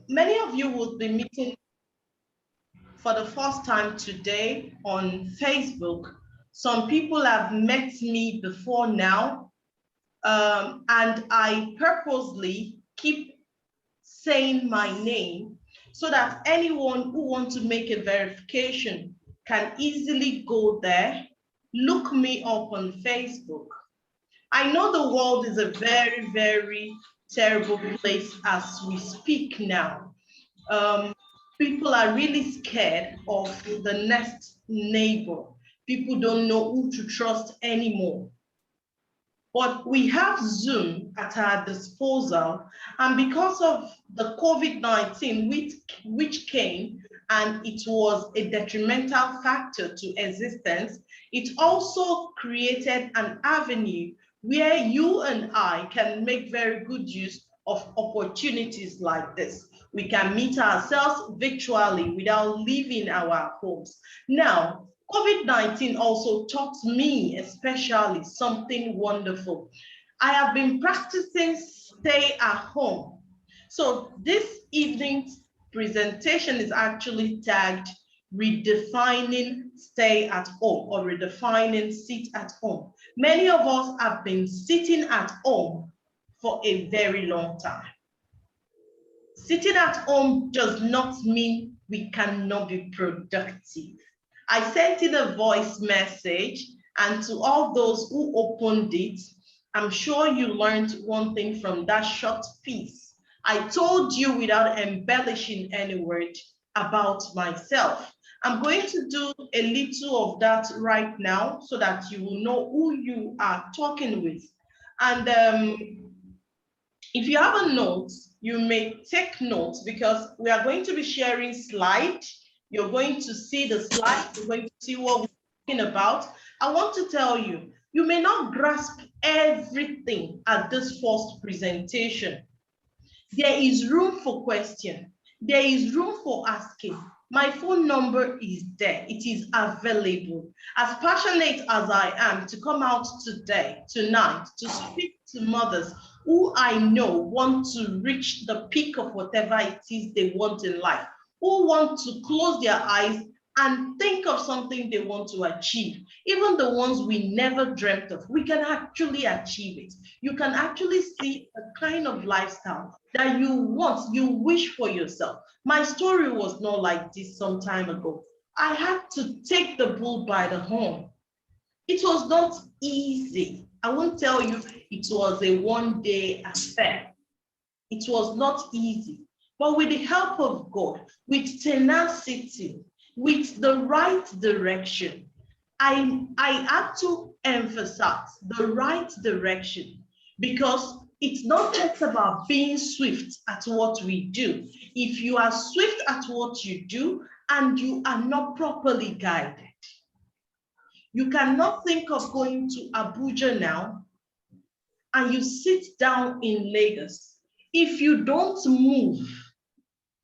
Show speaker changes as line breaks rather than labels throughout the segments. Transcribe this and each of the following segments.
Many of you will be meeting for the first time today on Facebook. Some people have met me before now, and I purposely keep saying my name so that anyone who wants to make a verification can easily go there, look me up on Facebook. I know the world is a very, very terrible place as we speak now. Um, People are really scared of the next neighbor. People don't know who to trust anymore. But we have Zoom at our disposal. And because of the COVID-19, which came and it was a detrimental factor to existence, it also created an avenue where you and I can make very good use of opportunities like this. We can meet ourselves virtually without leaving our homes. Now, COVID-19 also taught me especially something wonderful. I have been practicing stay at home. So this evening's presentation is actually tagged Redefining Stay at Home or Redefining Sit at Home. Many of us have been sitting at home for a very long time. Sitting at home does not mean we cannot be productive. I sent in a voice message, and to all those who opened it, I'm sure you learned one thing from that short piece. I told you without embellishing any word about myself. I'm going to do a little of that right now so that you will know who you are talking with. And if you have a note, you may take notes because we are going to be sharing slides. You're going to see the slides. You're going to see what we're talking about. I want to tell you, you may not grasp everything at this first presentation. There is room for question. There is room for asking. My phone number is there. It is available. As passionate as I am to come out today, tonight, to speak to mothers who I know want to reach the peak of whatever it is they want in life, who want to close their eyes and think of something they want to achieve, even the ones we never dreamt of, we can actually achieve it. You can actually see a kind of lifestyle that you want, you wish for yourself. My story was not like this some time ago. I had to take the bull by the horn. It was not easy. I won't tell you it was a one-day affair. It was not easy. But with the help of God, with tenacity, with the right direction, I had to emphasize the right direction because it's not just about being swift at what we do. If you are swift at what you do and you are not properly guided, you cannot think of going to Abuja now and you sit down in Lagos. If you don't move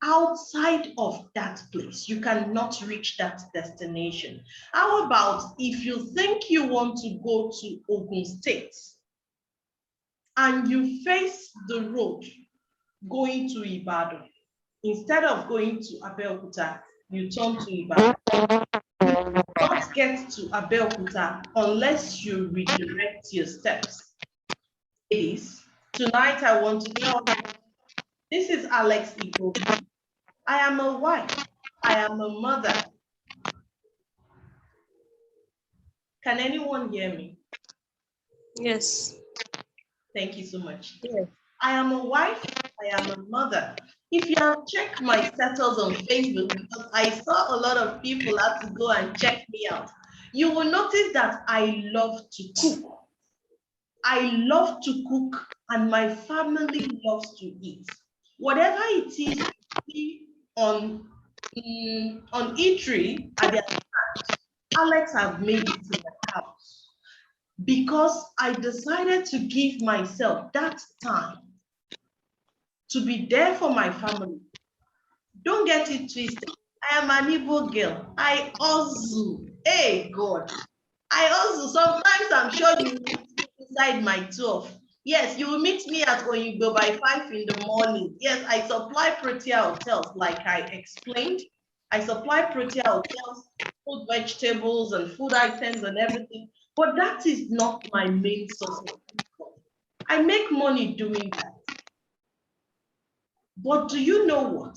outside of that place, you cannot reach that destination. How about if you think you want to go to Ogun State and you face the road going to Ibadan? Instead of going to Abeokuta, you turn to Ibadan. You will not get to Abeokuta unless you redirect your steps. Ladies, tonight I want to tell you, this is Alex Igbori. I am a wife. I am a mother. Can anyone hear me?
Yes.
Thank you so much.
Yes.
I am a wife. I am a mother. If you have checked my status on Facebook, because I saw a lot of people have to go and check me out, you will notice that I love to cook. I love to cook and my family loves to eat. Whatever it is on eatery at their house, Alex have made it to the house because I decided to give myself that time to be there for my family. Don't get it twisted. I am an Igbo girl. I hustle. Hey God. I hustle. Sometimes I'm sure you inside my 12. Yes, you will meet me at Oyigbo by 5 in the morning. Yes, I supply Protea hotels, like I explained. I supply Protea hotels, food, vegetables, and food items and everything. But that is not my main source of income. I make money doing that. But do you know what?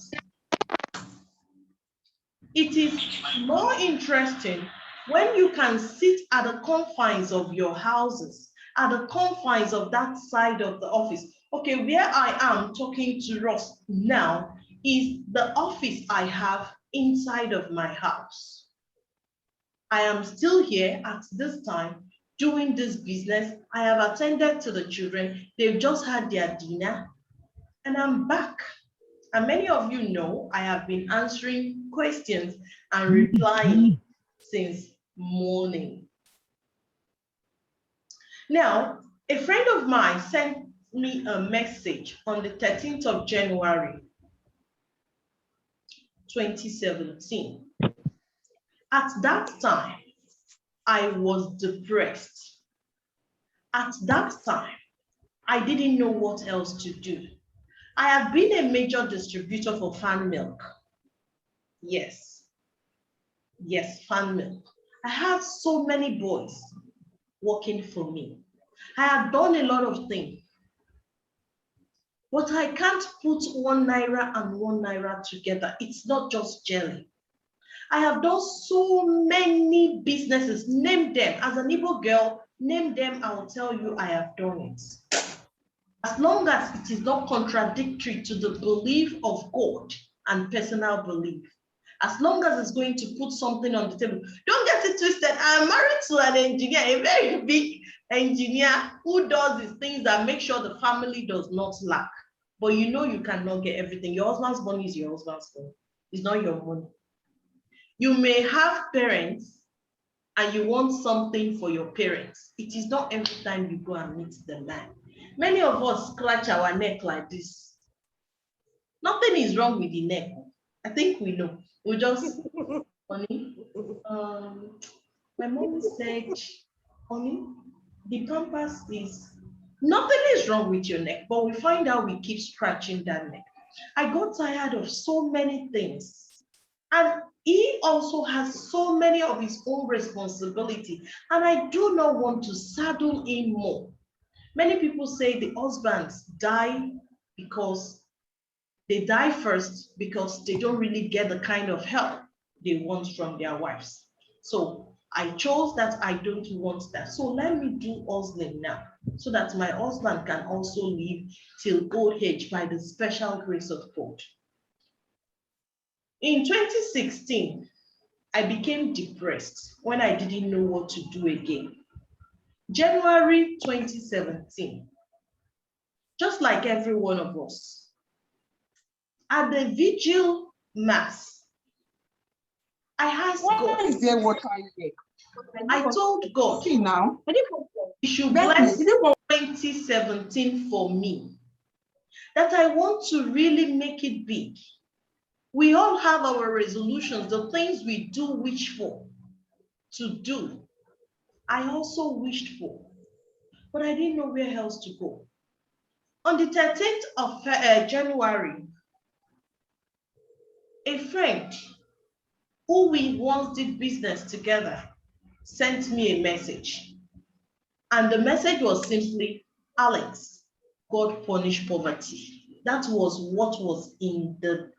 It is more interesting when you can sit at the confines of your houses, at the confines of that side of the office. Okay, where I am talking to us now is the office I have inside of my house. I am still here at this time doing this business. I have attended to the children. They've just had their dinner and I'm back. And many of you know I have been answering questions and replying since morning. Now, a friend of mine sent me a message on the 13th of January, 2017. At that time, I was depressed. At that time, I didn't know what else to do. I have been a major distributor for fan milk. Yes, fan milk. I have so many boys working for me. I have done a lot of things, but I can't put 1 naira and 1 naira together. It's not just jelly. I have done so many businesses. Name them. As an Igbo girl, name them. I will tell you I have done it. As long as it is not contradictory to the belief of God and personal belief. As long as it's going to put something on the table. Don't get it twisted. I'm married to an engineer, a very big engineer who does these things that make sure the family does not lack. But you know you cannot get everything. Your husband's money is your husband's money. It's not your money. You may have parents and you want something for your parents. It is not every time you go and meet the man. Many of us scratch our neck like this. Nothing is wrong with the neck. I think we know. We just, honey, my mom said, honey, the pampers is, nothing is wrong with your neck, but we find out we keep scratching that neck. I got tired of so many things. And he also has so many of his own responsibility. And I do not want to saddle him more. Many people say the husbands die because they die first because they don't really get the kind of help they want from their wives. So I chose that I don't want that. So let me do hustling now so that my husband can also live till old age by the special grace of God. In 2016, I became depressed when I didn't know what to do again. January 2017, just like every one of us, at the vigil mass, I asked God.
Is there water here?
I told God,
See now.
He should bless 2017 for me. That I want to really make it big. We all have our resolutions, the things we do wish for to do. I also wished for, but I didn't know where else to go. On the 13th of January, a friend who we once did business together sent me a message. And the message was simply, Alex, God punish poverty. That was what was in the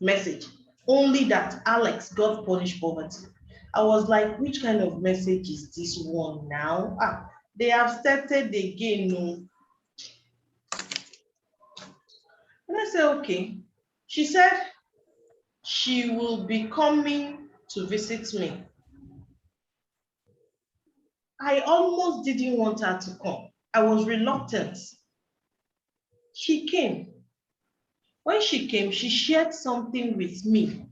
message. Only that, Alex, God punish poverty. I was like, which kind of message is this one now? They have started again. No. And I said, okay. She said she will be coming to visit me. I almost didn't want her to come. I was reluctant. She came. When she came, she shared something with me.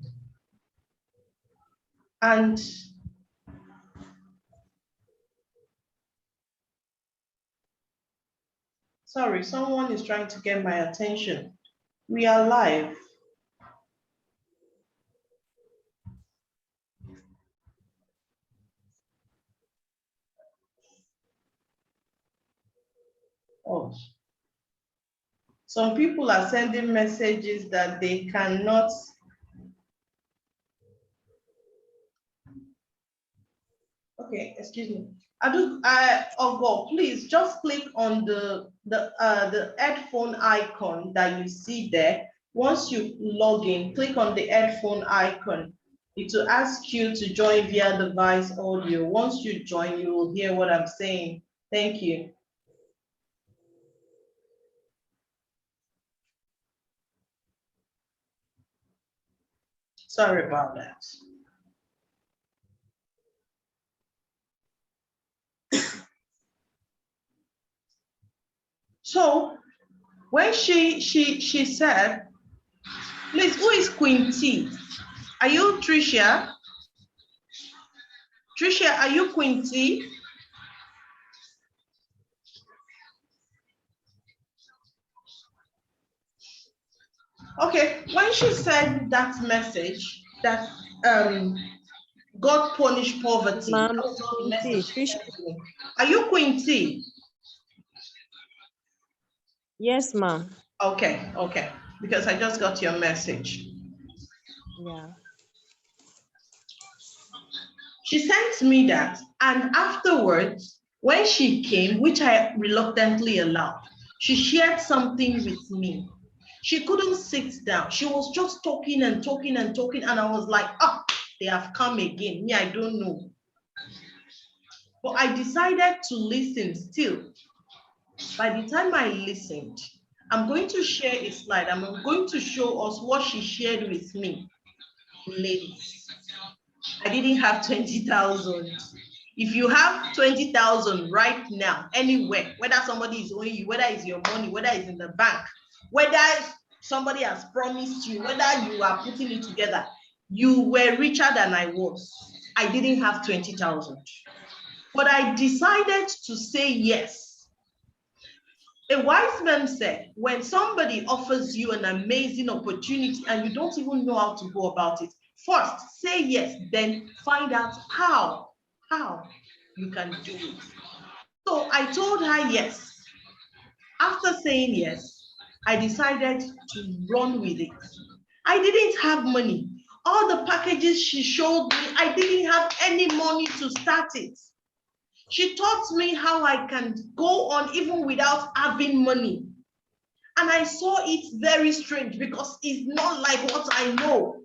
And sorry, someone is trying to get my attention. We are live. Oh. Some people are sending messages that they cannot. Okay, excuse me. Ogo, please just click on the headphone icon that you see there. Once you log in, click on the headphone icon. It will ask you to join via device audio. Once you join, you will hear what I'm saying. Thank you. Sorry about that. So when she said, please, who is Queen T? Are you Tricia? Tricia, are you Queen T? Okay, when she said that message that God punished poverty,
Ma'am,
that was not the message she
Tricia.
sent to me. Are you Queen T?
Yes, ma'am.
Okay, okay, because I just got your message.
Yeah.
She sent me that, and afterwards, when she came, which I reluctantly allowed, she shared something with me. She couldn't sit down. She was just talking and talking and talking, and I was like, ah, they have come again. Me, I don't know. But I decided to listen still. By the time I listened, I'm going to share a slide. I'm going to show us what she shared with me. Ladies, I didn't have 20,000. If you have 20,000 right now, anywhere, whether somebody is owing you, whether it's your money, whether it's in the bank, whether somebody has promised you, whether you are putting it together, you were richer than I was. I didn't have 20,000. But I decided to say yes. A wise man said, when somebody offers you an amazing opportunity and you don't even know how to go about it, first say yes, then find out how you can do it. So I told her yes. After saying yes, I decided to run with it. I didn't have money. All the packages she showed me, I didn't have any money to start it. She taught me how I can go on even without having money. And I saw it very strange because it's not like what I know.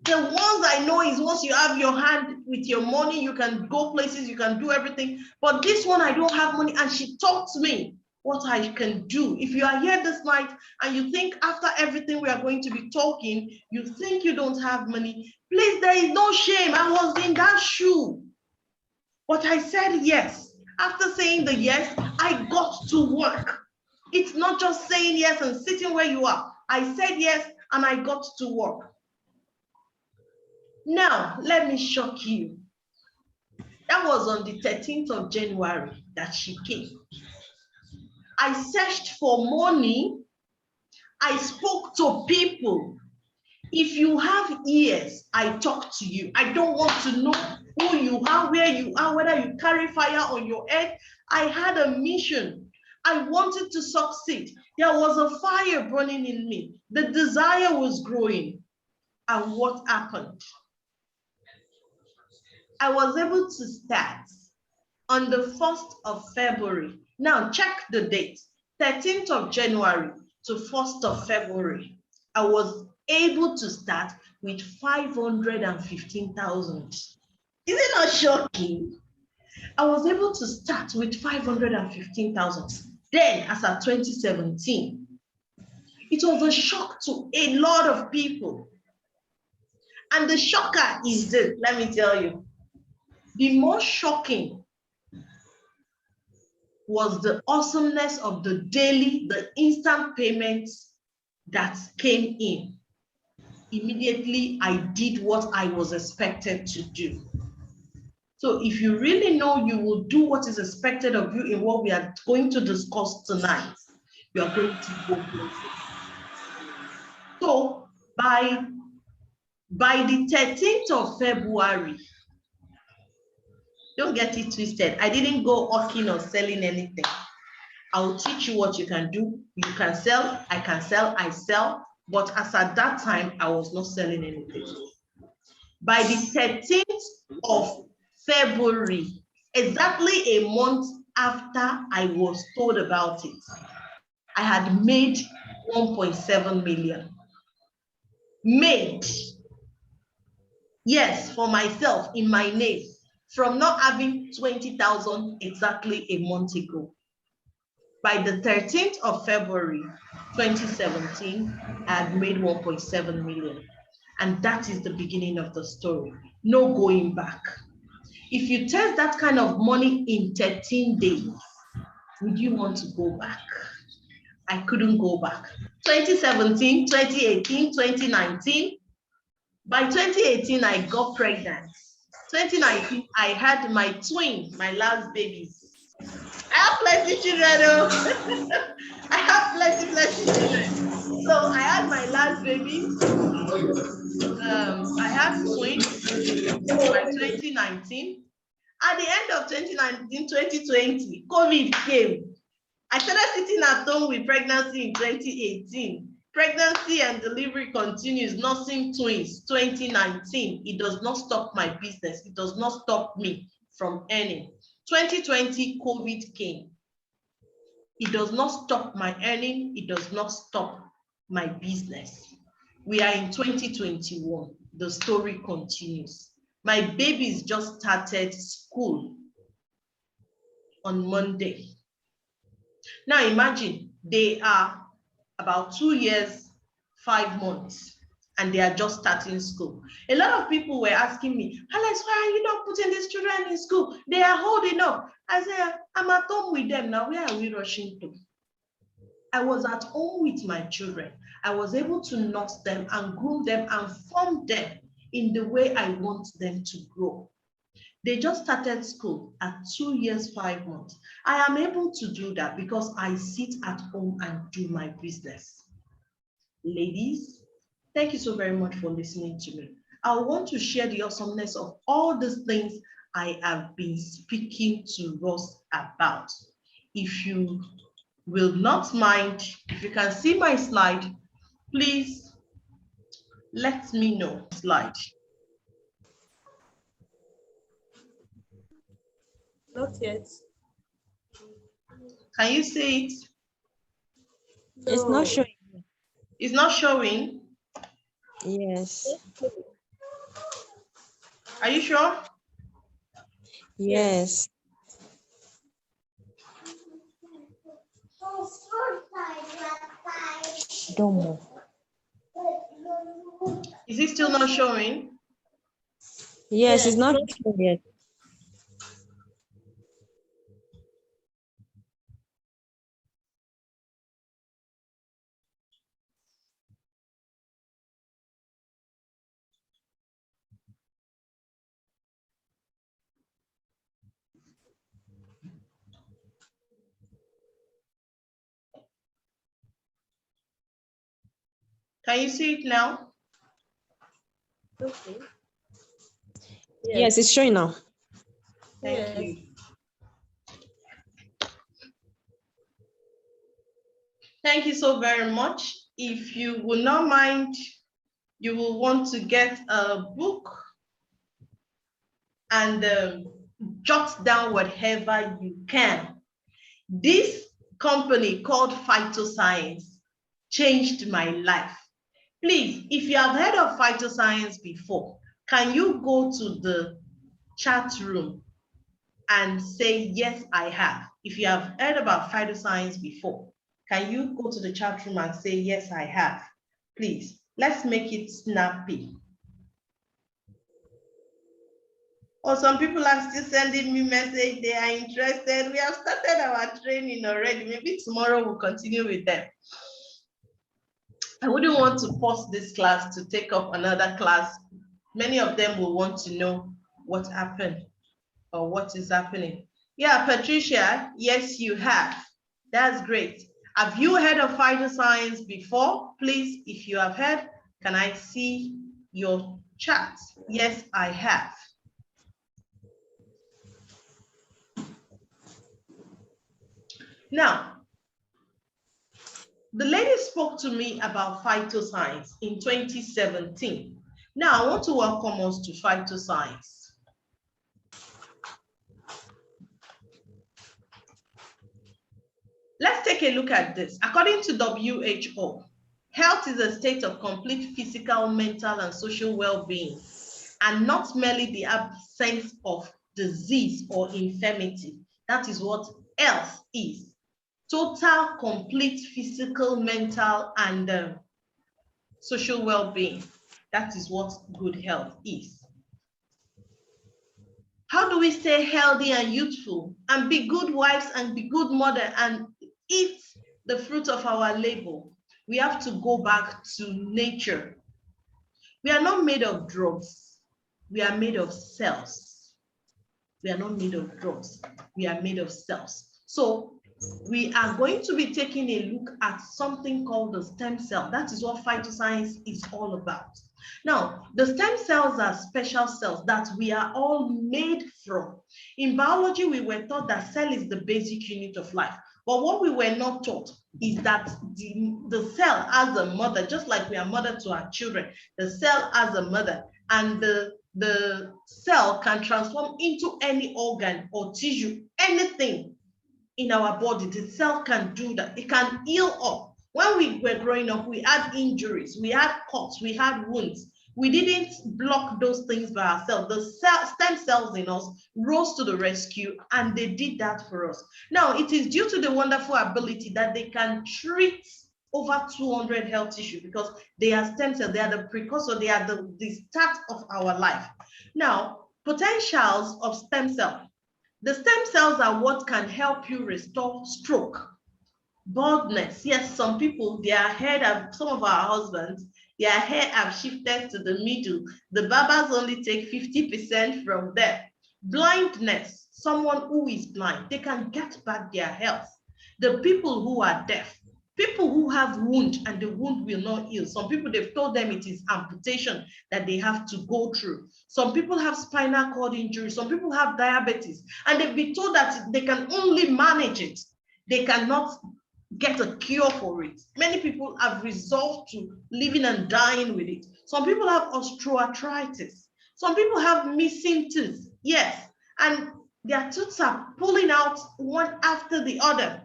The ones I know is once you have your hand with your money, you can go places, you can do everything. But this one, I don't have money. And she taught me what I can do. If you are here this night and you think after everything we are going to be talking, you think you don't have money, please, there is no shame. I was in that shoe. But I said yes. After saying the yes, I got to work. It's not just saying yes and sitting where you are. I said yes and I got to work. Now, let me shock you. That was on the 13th of January that she came. I searched for money. I spoke to people. If you have ears, I talk to you. I don't want to know who you are, where you are, whether you carry fire on your head. I had a mission. I wanted to succeed. There was a fire burning in me. The desire was growing. And what happened? I was able to start on the 1st of February. Now check the date, 13th of January to 1st of February. I was able to start with 515,000. Is it not shocking? I was able to start with 515,000. Then, as of 2017, it was a shock to a lot of people. And the shocker is this, let me tell you. The more shocking was the awesomeness of the instant payments that came in. Immediately, I did what I was expected to do. So if you really know you will do what is expected of you in what we are going to discuss tonight, you are going to go places. So by the 13th of February, don't get it twisted. I didn't go hawking or selling anything. I'll teach you what you can do. You can sell, I can sell, I sell. But as at that time, I was not selling anything. By the 13th of February, exactly a month after I was told about it, I had made 1.7 million. Made. Yes, for myself, in my name, from not having 20,000 exactly a month ago. By the 13th of February, 2017, I had made 1.7 million. And that is the beginning of the story. No going back. If you test that kind of money in 13 days, would you want to go back? I couldn't go back. 2017, 2018, 2019. By 2018, I got pregnant. 2019, I had my twin, my last babies. I have plenty children, though. I have plenty children. So I had my last baby. I had twins by 2019. At the end of 2019, 2020, COVID came. I started sitting at home with pregnancy in 2018. Pregnancy and delivery continues, nursing twins, 2019. It does not stop my business. It does not stop me from earning. 2020, COVID came. It does not stop my earning. It does not stop my business. We are in 2021. The story continues. My babies just started school on Monday. Now imagine they are about 2 years, 5 months, and they are just starting school. A lot of people were asking me, Alex, why are you not putting these children in school? They are holding up. I said, I'm at home with them now. Where are we rushing to? I was at home with my children. I was able to nurse them and groom them and form them in the way I want them to grow. They just started school at 2 years, 5 months. I am able to do that because I sit at home and do my business. Ladies, thank you so very much for listening to me. I want to share the awesomeness of all these things I have been speaking to us about. If you will not mind, if you can see my slide, please let me know. Slide.
Not yet.
Can you see it?
No. It's not showing.
It's not showing?
Yes.
Are you sure?
Yes. Don't move.
Is it still not showing?
Yes, it's not showing yet.
Can you see it now?
Okay.
Yes, it's showing now.
Thank you. Thank you so very much. If you will not mind, you will want to get a book and jot down whatever you can. This company called Phytoscience changed my life. Please, if you have heard of Phytoscience before, can you go to the chat room and say, yes, I have? If you have heard about Phytoscience before, can you go to the chat room and say, yes, I have? Please, let's make it snappy. Or some people are still sending me message, they are interested. We have started our training already. Maybe tomorrow we'll continue with them. I wouldn't want to pause this class to take up another class. Many of them will want to know what happened or what is happening. Yeah, Patricia, yes, you have. That's great. Have you heard of Phytoscience before? Please, if you have heard, can I see your chat? Yes, I have. Now, The lady spoke to me about phytoscience in 2017. Now I want to welcome us to phytoscience. Let's take a look at this. According to WHO, health is a state of complete physical, mental, and social well-being, and not merely the absence of disease or infirmity. That is what health is. Total, complete physical, mental, and social well-being. That is what good health is. How do we stay healthy and youthful and be good wives and be good mother and eat the fruit of our labor? We have to go back to nature. We are not made of drugs. We are made of cells. We are not made of drugs. We are made of cells. So we are going to be taking a look at something called the stem cell. That is what phytoscience is all about. Now, the stem cells are special cells that we are all made from. In biology, we were taught that cell is the basic unit of life. But what we were not taught is that the cell has a mother, just like we are mother to our children. The cell has a mother, and the cell can transform into any organ or tissue, anything in our body. The cell can do that. It can heal up. When we were growing up, we had injuries, we had cuts, we had wounds. We didn't block those things by ourselves. The stem cells in us rose to the rescue, and they did that for us. Now, it is due to the wonderful ability that they can treat over 200 health issues because they are stem cells. They are the precursor. They are the start of our life. Now, potentials of stem cells. The stem cells are what can help you restore stroke, baldness. Yes, some people, their hair, some of our husbands, their hair have shifted to the middle. The barbers only take 50% from there. Blindness, someone who is blind, they can get back their health. The people who are deaf, people who have wound and the wound will not heal. Some people, they've told them it is amputation that they have to go through. Some people have spinal cord injury. Some people have diabetes, and they've been told that they can only manage it. They cannot get a cure for it. Many people have resolved to living and dying with it. Some people have osteoarthritis. Some people have missing teeth. Yes, and their tooth are pulling out one after the other.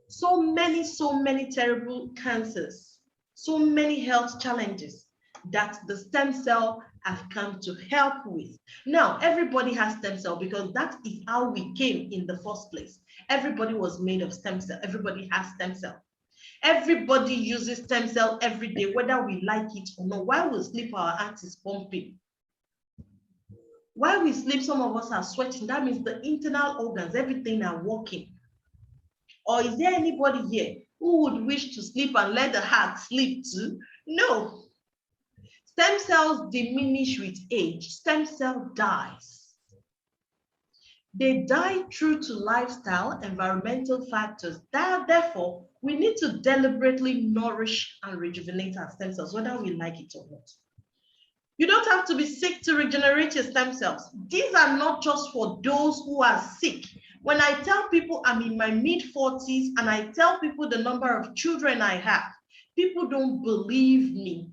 So many terrible cancers, so many health challenges that the stem cell have come to help with. Now, everybody has stem cell because that is how we came in the first place. Everybody was made of stem cell. Everybody has stem cell. Everybody uses stem cell every day, whether we like it or not. While we sleep, our heart is pumping. While we sleep, some of us are sweating. That means the internal organs, everything are working. Or is there anybody here who would wish to sleep and let the heart sleep too? No. Stem cells diminish with age. Stem cell dies. They die true to lifestyle, environmental factors. Therefore, we need to deliberately nourish and rejuvenate our stem cells, whether we like it or not. You don't have to be sick to regenerate your stem cells. These are not just for those who are sick. When I tell people I'm in my mid-40s and I tell people the number of children I have, people don't believe me.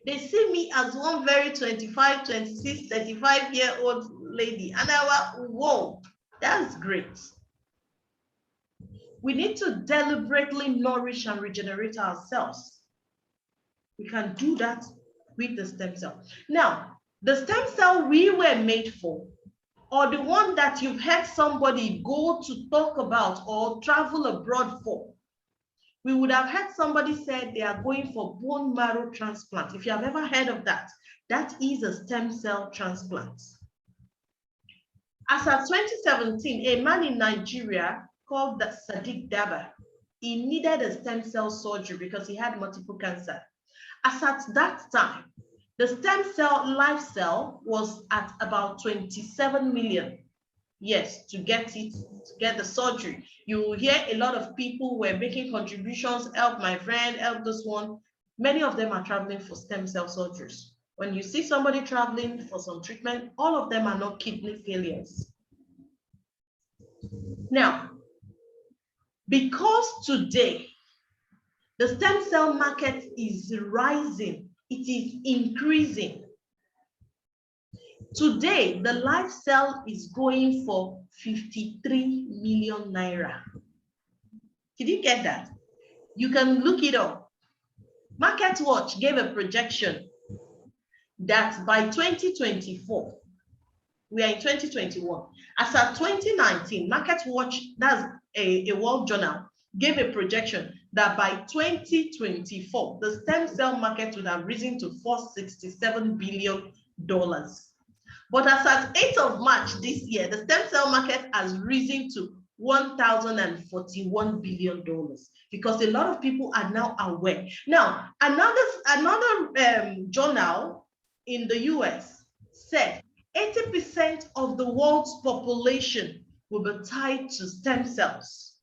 They see me as one very 25, 26, 35-year-old lady. And I was, whoa, that's great. We need to deliberately nourish and regenerate ourselves. We can do that with the stem cell. Now, the stem cell we were made for, or the one that you've heard somebody go to talk about or travel abroad for, we would have heard somebody say they are going for bone marrow transplant. If you have ever heard of that, that is a stem cell transplant. As of 2017, a man in Nigeria called Sadiq Daba, he needed a stem cell surgery because he had multiple cancer. As at that time, the stem cell life cell was at about 27 million. Yes, to get the surgery. You will hear a lot of people were making contributions, help my friend, help this one. Many of them are traveling for stem cell surgeries. When you see somebody traveling for some treatment, all of them are not kidney failures. Now, because today The stem cell market is rising. It is increasing. Today, the live cell is going for 53 million naira. Did you get that? You can look it up. Market Watch gave a projection that by 2024, we are in 2021, as at 2019, Market Watch, that's a world journal, gave a projection that by 2024, the stem cell market would have risen to $467 billion. But as at 8th of March this year, the stem cell market has risen to $1,041 billion because a lot of people are now aware. Now, another journal in the US said 80% of the world's population will be tied to stem cells.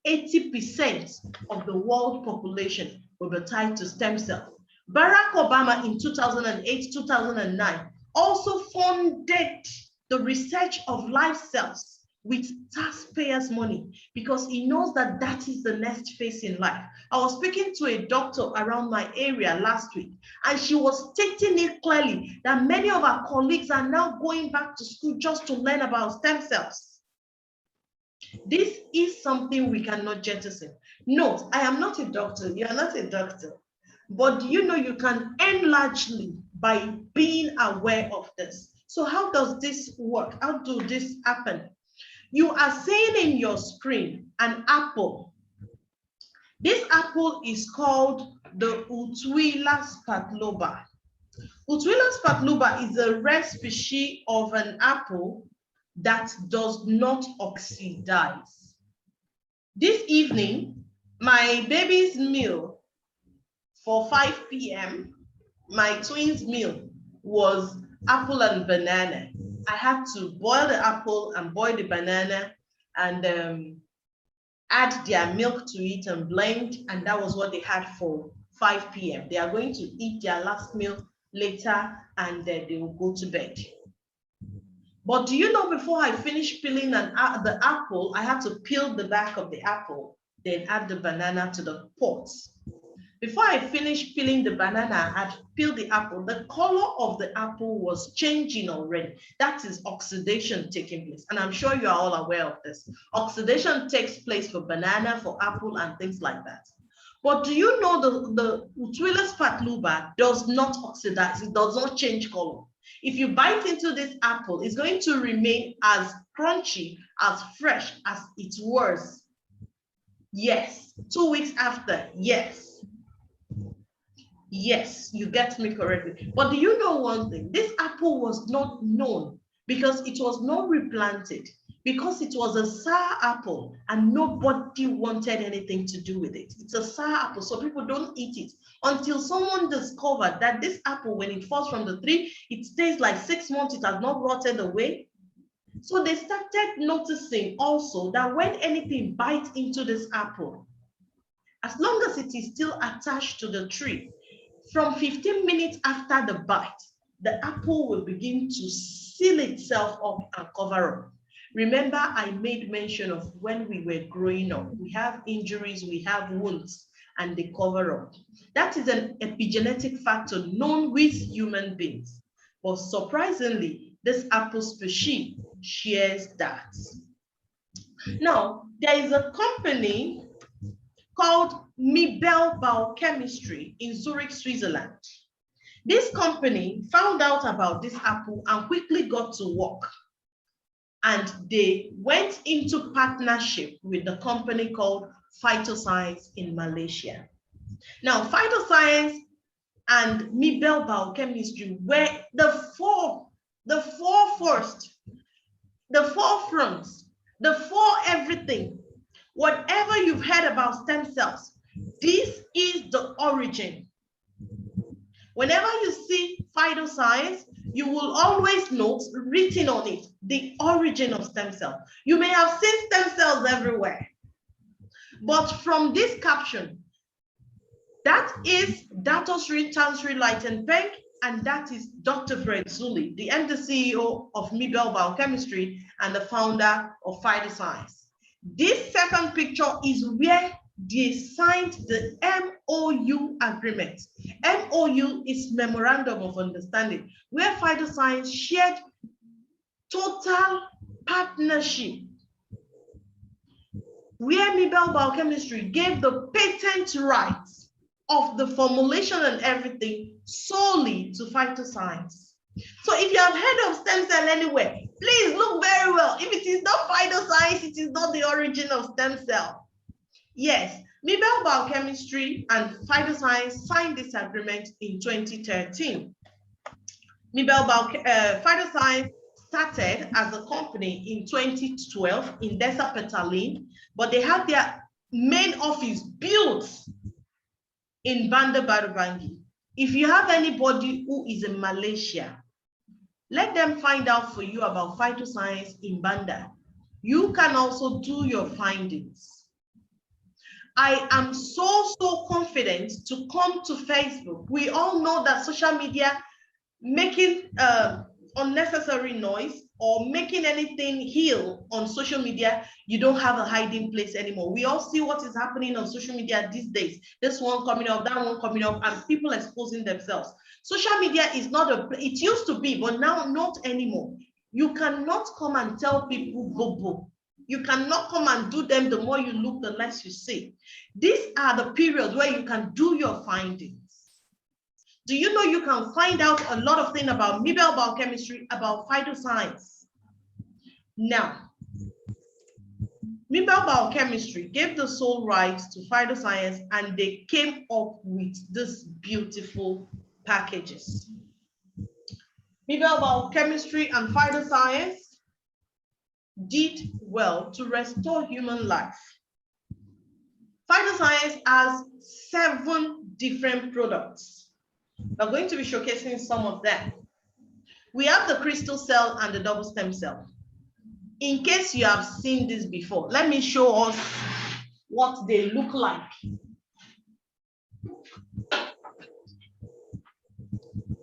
80% of the world population will be tied to stem cells. Barack Obama in 2008, 2009 also funded the research of live cells with taxpayers' money because he knows that that is the next phase in life. I was speaking to a doctor around my area last week, and she was stating it clearly that many of our colleagues are now going back to school just to learn about stem cells. This is something we cannot jettison. Note, I am not a doctor, you are not a doctor, but you know you can earn largely by being aware of this. So how does this work? How does this happen? You are seeing in your screen an apple. This apple is called the Untitled Chapter. Untitled Chapter is a rare species of an apple that does not oxidize. This evening, my baby's meal for 5 p.m., my twins' meal was apple and banana. I had to boil the apple and boil the banana and add their milk to it and blend, and that was what they had for 5 p.m. They are going to eat their last meal later and they will go to bed. But do you know, before I finish peeling the apple, I had to peel the back of the apple, then add the banana to the pot. Before I finished peeling the banana, I had peeled the apple. The color of the apple was changing already. That is oxidation taking place. And I'm sure you are all aware of this. Oxidation takes place for banana, for apple, and things like that. But do you know the Untitled Chapter does not oxidize? It does not change color. If you bite into this apple, it's going to remain as crunchy, as fresh as it was. Yes. 2 weeks after, yes. Yes, you get me correctly. But do you know one thing? This apple was not known because it was not replanted, because it was a sour apple and nobody wanted anything to do with it. It's a sour apple, so people don't eat it until someone discovered that this apple, when it falls from the tree, it stays like 6 months, it has not rotted away. So they started noticing also that when anything bites into this apple, as long as it is still attached to the tree, from 15 minutes after the bite, the apple will begin to seal itself up and cover up. Remember, I made mention of when we were growing up, we have injuries, we have wounds, and they cover up. That is an epigenetic factor known with human beings. But surprisingly, this apple species shares that. Now, there is a company called Mibel Biochemistry in Zurich, Switzerland. This company found out about this apple and quickly got to work. And they went into partnership with the company called Phytoscience in Malaysia. Now, Phytoscience and Mibel Biochemistry were the four everything. Whatever you've heard about stem cells, this is the origin. Whenever you see Phytoscience, you will always note written on it, the origin of stem cells. You may have seen stem cells everywhere, but from this caption, that is Dr. Sri Tansri Lightenberg, and that is Dr. Fred Zuli, the MD CEO of Mibel Biochemistry and the founder of Phytoscience. This second picture is where they signed the MOU agreement. MOU is Memorandum of Understanding, where phytoscience shared total partnership, where Mibel Biochemistry gave the patent rights of the formulation and everything solely to phytoscience. So if you have heard of stem cell anywhere, please look very well. If it is not phytoscience, it is not the origin of stem cell. Yes, Mibel Biochemistry and phytoscience signed this agreement in 2013. Phytoscience started as a company in 2012 in Desa Petalin, but they have their main office built in Bandar Baru. If you have anybody who is in Malaysia, let them find out for you about phytoscience in Bandar. You can also do your findings. I am so confident to come to Facebook. We all know that social media making unnecessary noise or making anything heal on social media, you don't have a hiding place anymore. We all see what is happening on social media these days. This one coming up, that one coming up, and people exposing themselves. Social media is not it used to be, but now not anymore. You cannot come and tell people bobo. You cannot come and do them. The more you look, the less you see. These are the periods where you can do your findings. Do you know you can find out a lot of things about Mibel Biochemistry, about phytoscience? Now, Mibel Biochemistry gave the sole rights to phytoscience, and they came up with these beautiful packages. Mibel Biochemistry and phytoscience did well to restore human life. Phytoscience has 7 different products. We're going to be showcasing some of them. We have the crystal cell and the double stem cell. In case you have seen this before, let me show us what they look like.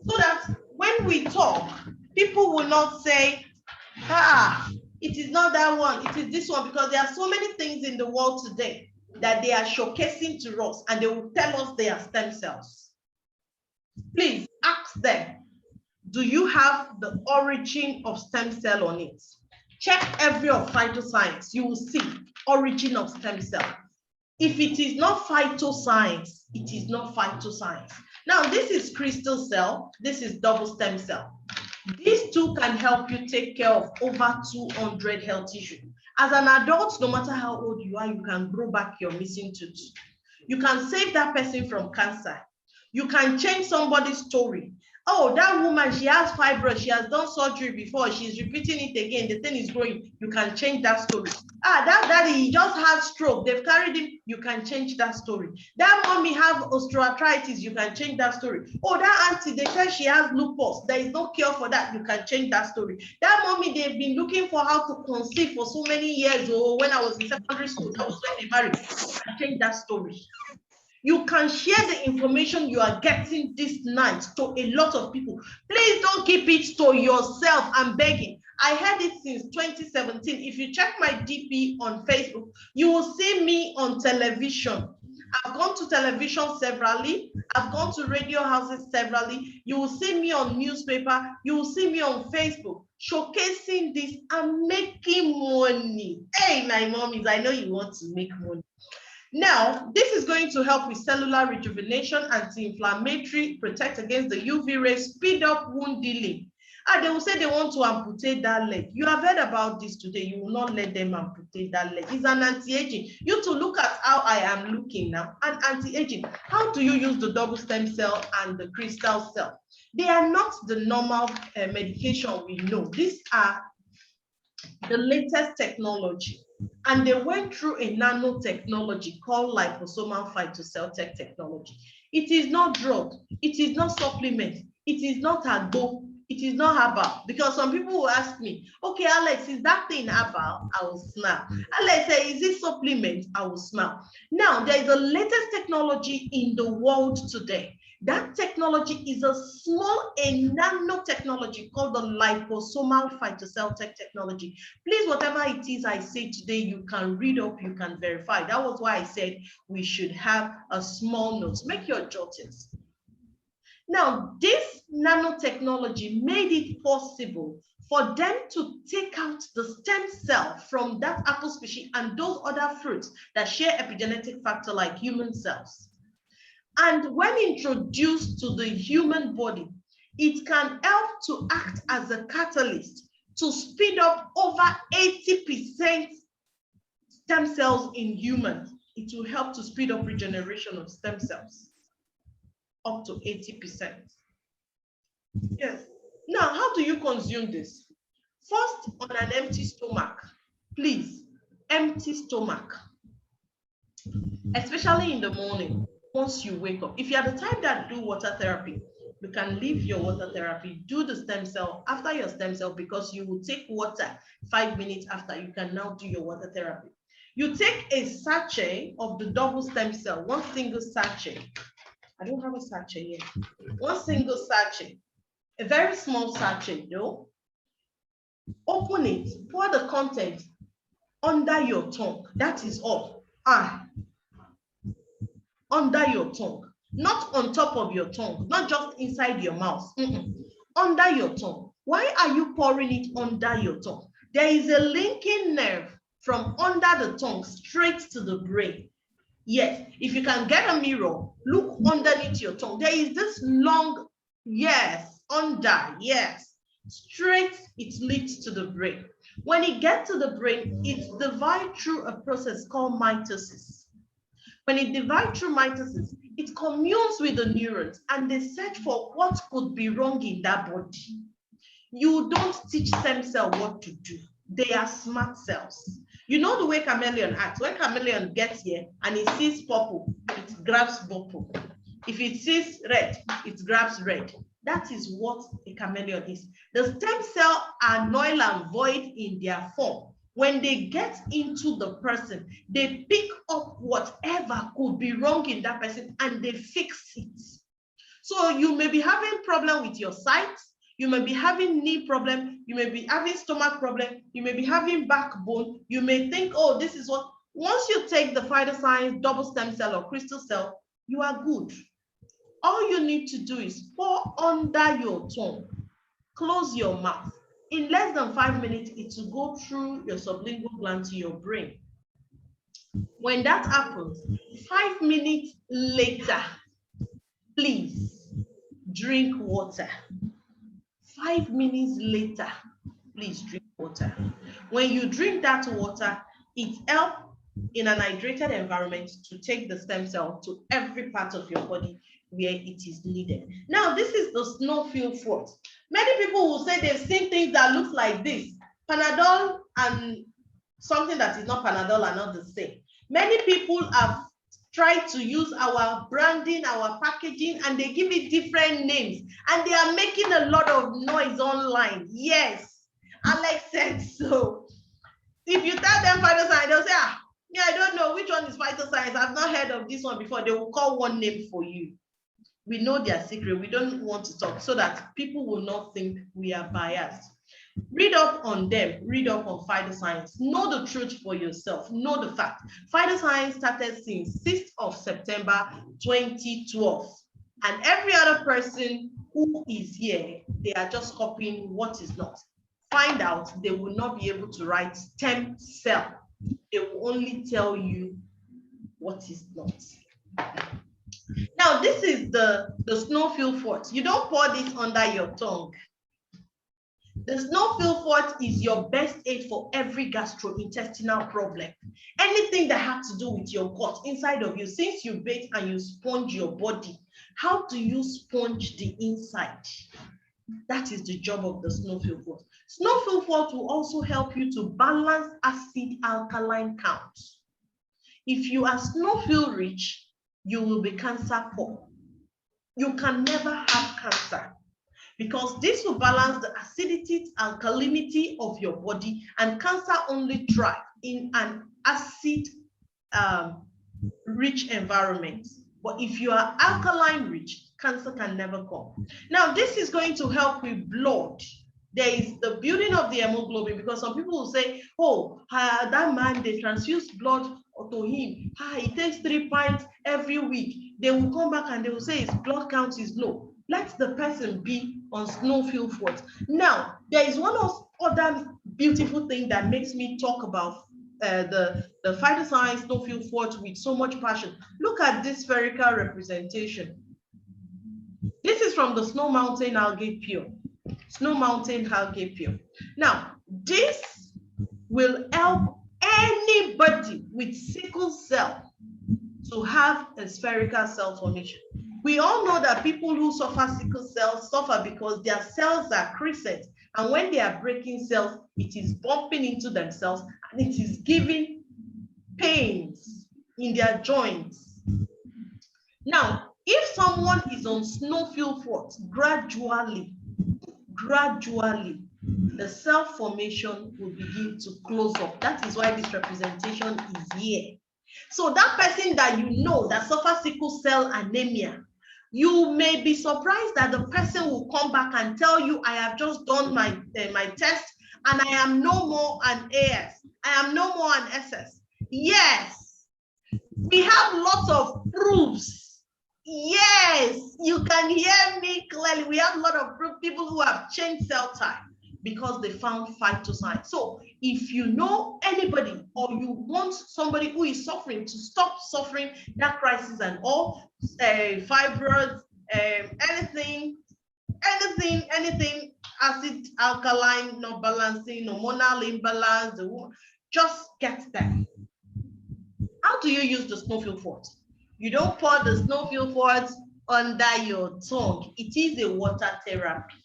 So that when we talk, people will not say, it is not that one, it is this one, because there are so many things in the world today that they are showcasing to us, and they will tell us they are stem cells. Please ask them, do you have the origin of stem cell on it? Check every of phytoscience, you will see origin of stem cell. If it is not phytoscience, it is not phytoscience. Now, this is crystal cell, this is double stem cell. These two can help you take care of over 200 health issues. As an adult, no matter how old you are, you can grow back your missing tooth. You can save that person from cancer. You can change somebody's story. Oh, that woman, she has fibroids, she has done surgery before, she's repeating it again, the thing is growing. You can change that story. That daddy, he just had stroke, they've carried him, you can change that story. That mommy have osteoarthritis, you can change that story. Oh, that auntie, they say she has lupus, there is no cure for that, you can change that story. That mommy, they've been looking for how to conceive for so many years, or when I was in secondary school, that was when they married, you can change that story. You can share the information you are getting this night to a lot of people. Please don't keep it to yourself. I'm begging. I had it since 2017. If you check my DP on Facebook, you will see me on television. I've gone to television severally. I've gone to radio houses severally. You will see me on newspaper. You will see me on Facebook showcasing this and making money. Hey, my mommies, I know you want to make money. Now, this is going to help with cellular rejuvenation, anti-inflammatory, protect against the UV rays, speed up wound healing. And they will say they want to amputate that leg. You have heard about this today. You will not let them amputate that leg. It's an anti-aging. You to look at how I am looking now, an anti-aging. How do you use the double stem cell and the crystal cell? They are not the normal medication we know. These are the latest technology. And they went through a nanotechnology called liposomal phytocell technology. It is not drug, it is not supplement, it is not agbo, it is not herbal. Because some people will ask me, okay, Alex, is that thing herbal? I will smile. Alex, say, is it supplement? I will smile. Now, there is the latest technology in the world today. That technology is a nanotechnology called the liposomal phytocell technology. Please, whatever it is I say today, you can read up, you can verify. That was why I said we should have a small note. Make your jottings. Now, this nanotechnology made it possible for them to take out the stem cell from that apple species and those other fruits that share epigenetic factor like human cells. And when introduced to the human body, it can help to act as a catalyst to speed up over 80% stem cells in humans. It will help to speed up regeneration of stem cells up to 80%. Yes. Now, how do you consume this? First, on an empty stomach. Please, empty stomach. Especially in the morning, once you wake up. If you are the type that do water therapy, you can leave your water therapy, do the stem cell after your stem cell, because you will take water 5 minutes after. You can now do your water therapy. You take a sachet of the double stem cell, one single sachet. I don't have a sachet yet. One single sachet, a very small sachet though. Open it, pour the content under your tongue. That is all. Under your tongue, not on top of your tongue, not just inside your mouth. Under your tongue. Why are you pouring it under your tongue? There is a linking nerve from under the tongue straight to the brain. Yes, if you can get a mirror, look underneath your tongue. There is this long, yes, under, yes, straight, it leads to the brain. When it gets to the brain, it divides through a process called mitosis. When it divides through mitosis, it communes with the neurons and they search for what could be wrong in that body. You don't teach stem cell what to do. They are smart cells. You know the way chameleon acts. When chameleon gets here and it sees purple, it grabs purple. If it sees red, it grabs red. That is what a chameleon is. The stem cells are null and void in their form. When they get into the person, they pick up whatever could be wrong in that person and they fix it. So you may be having problem with your sight, you may be having knee problem, you may be having stomach problem, you may be having backbone, you may think, oh, this is what, once you take the phytoscience, double stem cell or crystal cell, you are good. All you need to do is pour under your tongue, close your mouth. In less than 5 minutes, it will go through your sublingual gland to your brain. When that happens, 5 minutes later, please drink water. 5 minutes later, please drink water. When you drink that water, it helps in an hydrated environment to take the stem cell to every part of your body where it is needed. Now, this is the snowfield fort. Many people will say they've seen things that look like this. Panadol and something that is not Panadol are not the same. Many people have tried to use our branding, our packaging, and they give it different names. And they are making a lot of noise online. Yes, Alex said so. If you tell them phytoscience, they'll say, yeah, I don't know which one is phytoscience. I've not heard of this one before. They will call one name for you. We know their secret. We don't want to talk so that people will not think we are biased. Read up on them. Read up on phytoscience. Know the truth for yourself. Know the fact. Phytoscience started since 6th of September 2012. And every other person who is here, they are just copying what is not. Find out, they will not be able to write stem cell. They will only tell you what is not. Now, this is the snowfield fort. You don't pour this under your tongue. The snowfield fort is your best aid for every gastrointestinal problem. Anything that has to do with your gut inside of you, since you bathe and you sponge your body, how do you sponge the inside? That is the job of the snowfield fort. Snowfield fort will also help you to balance acid alkaline counts. If you are snowfield rich, you will be cancer poor. You can never have cancer because this will balance the acidity, alkalinity of your body, and cancer only thrives in an acid rich environment. But if you are alkaline rich, cancer can never come. Now, this is going to help with blood. There is the building of the hemoglobin, because some people will say, oh, that man, they transfuse blood to him. He takes 3 pints every week. They will come back and they will say his blood count is low. Let the person be on snowfield fort. Now, there is one other beautiful thing that makes me talk about the phytoscience snowfield fort with so much passion. Look at this spherical representation. This is from the Snow Mountain algae pure. Snow Mountain algae pure. Now, this will help anybody with sickle cell to have a spherical cell formation. We all know that people who suffer sickle cell suffer because their cells are crescent, and when they are breaking cells, it is bumping into themselves and it is giving pains in their joints. Now, if someone is on snowfield fort, gradually, the cell formation will begin to close up. That is why this representation is here. So that person that you know that suffers sickle cell anemia, you may be surprised that the person will come back and tell you, I have just done my test and I am no more an AS. I am no more an SS. Yes, we have lots of proofs. Yes, you can hear me clearly. We have a lot of people who have changed cell type because they found phytoscience. So if you know anybody or you want somebody who is suffering to stop suffering that crisis and all, fibroids, anything, acid, alkaline, not balancing, hormonal imbalance, just get them. How do you use the snowfield fort? You don't pour the snowfield fort under your tongue. It is a water therapy.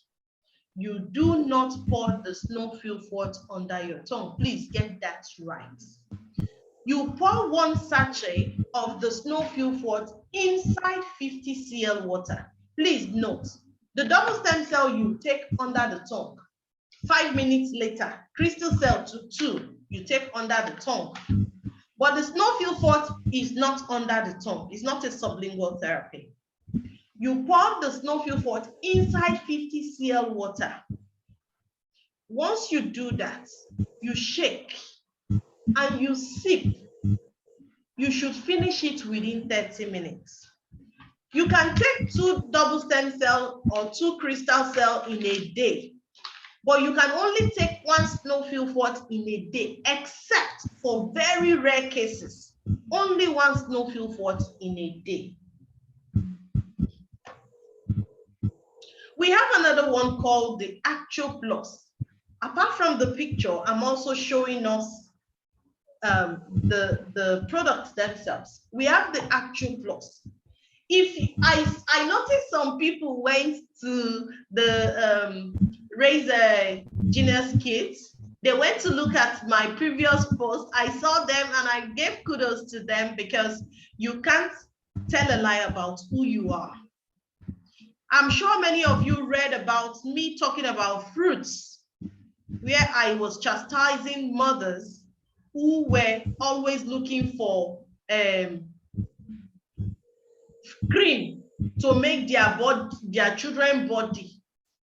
You do not pour the snowfield fort under your tongue. Please get that right. You pour 1 sachet of the snowfield fort inside 50 cl water. Please note, the double stem cell you take under the tongue. 5 minutes later, crystal cell to 2, you take under the tongue. But the snowfield fort is not under the tongue. It's not a sublingual therapy. You pour the snowfield fort inside 50 cl water. Once you do that, you shake and you sip. You should finish it within 30 minutes. You can take 2 double stem cell or 2 crystal cell in a day, but you can only take 1 snowfield fort in a day, except for very rare cases. Only 1 snowfield fort in a day. We have another one called the H2o Plus. Apart from the picture, I'm also showing us the products themselves. We have the H2o Plus. If I noticed some people went to the Raise Genius Kids, they went to look at my previous post. I saw them and I gave kudos to them, because you can't tell a lie about who you are. I'm sure many of you read about me talking about fruits, where I was chastising mothers who were always looking for cream to make their children's body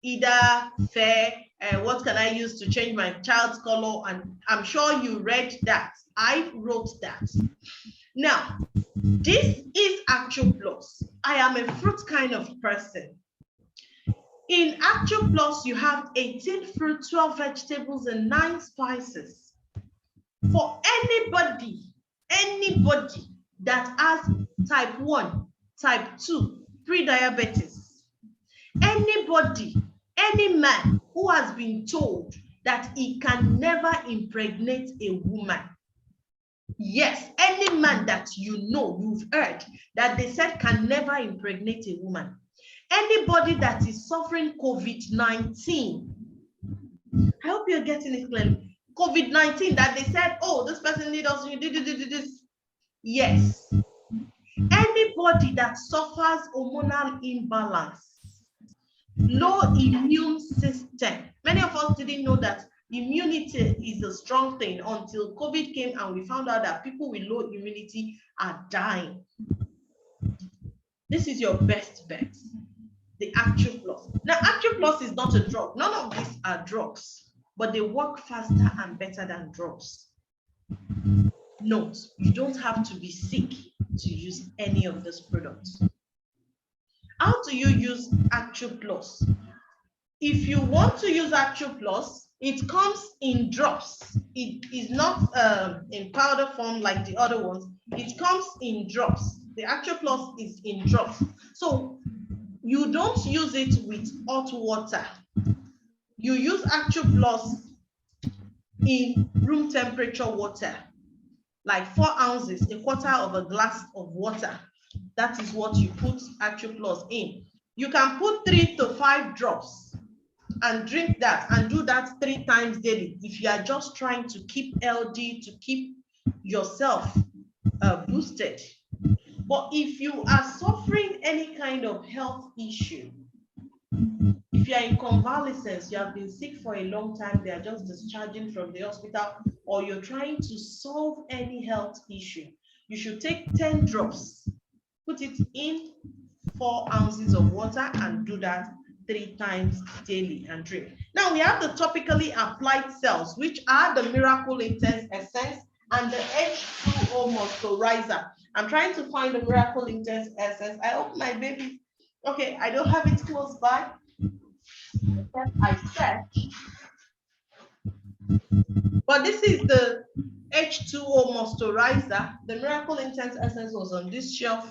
either fair. What can I use to change my child's color? And I'm sure you read that. I wrote that. Now, this is H2o Plus. I am a fruit kind of person. In H2o Plus, you have 18 fruit, 12 vegetables, and 9 spices. For anybody that has type 1, type 2, pre-diabetes, any man who has been told that he can never impregnate a woman. Yes, any man that you've heard that they said can never impregnate a woman. Anybody that is suffering COVID-19, I hope you're getting it clearly. COVID-19 that they said, oh, this person needs us, you do this. Yes. Anybody that suffers hormonal imbalance, low immune system. Many of us didn't know that immunity is a strong thing until COVID came and we found out that people with low immunity are dying. This is your best bet. The H2o Plus. Now, H2o Plus is not a drug. None of these are drugs, but they work faster and better than drugs. Note, you don't have to be sick to use any of these products. How do you use H2o Plus? If you want to use H2o Plus, it comes in drops. It is not in powder form like the other ones. It comes in drops. The H2o Plus is in drops. So you don't use it with hot water. You use H2o Plus in room temperature water, like 4 ounces, a quarter of a glass of water. That is what you put H2o Plus in. You can put 3 to 5 drops and drink that and do that 3 times daily if you are just trying to keep healthy, to keep yourself boosted. But if you are suffering any kind of health issue, if you are in convalescence, you have been sick for a long time, they are just discharging from the hospital, or you're trying to solve any health issue, you should take 10 drops, put it in 4 ounces of water and do that 3 times daily and drink. Now we have the topically applied cells, which are the Miracle Intense Essence and the H2o Moisturizer. I'm trying to find the Miracle Intense Essence. I hope my baby, okay, I don't have it close by. I search. But this is the H2o Moisturizer. The Miracle Intense Essence was on this shelf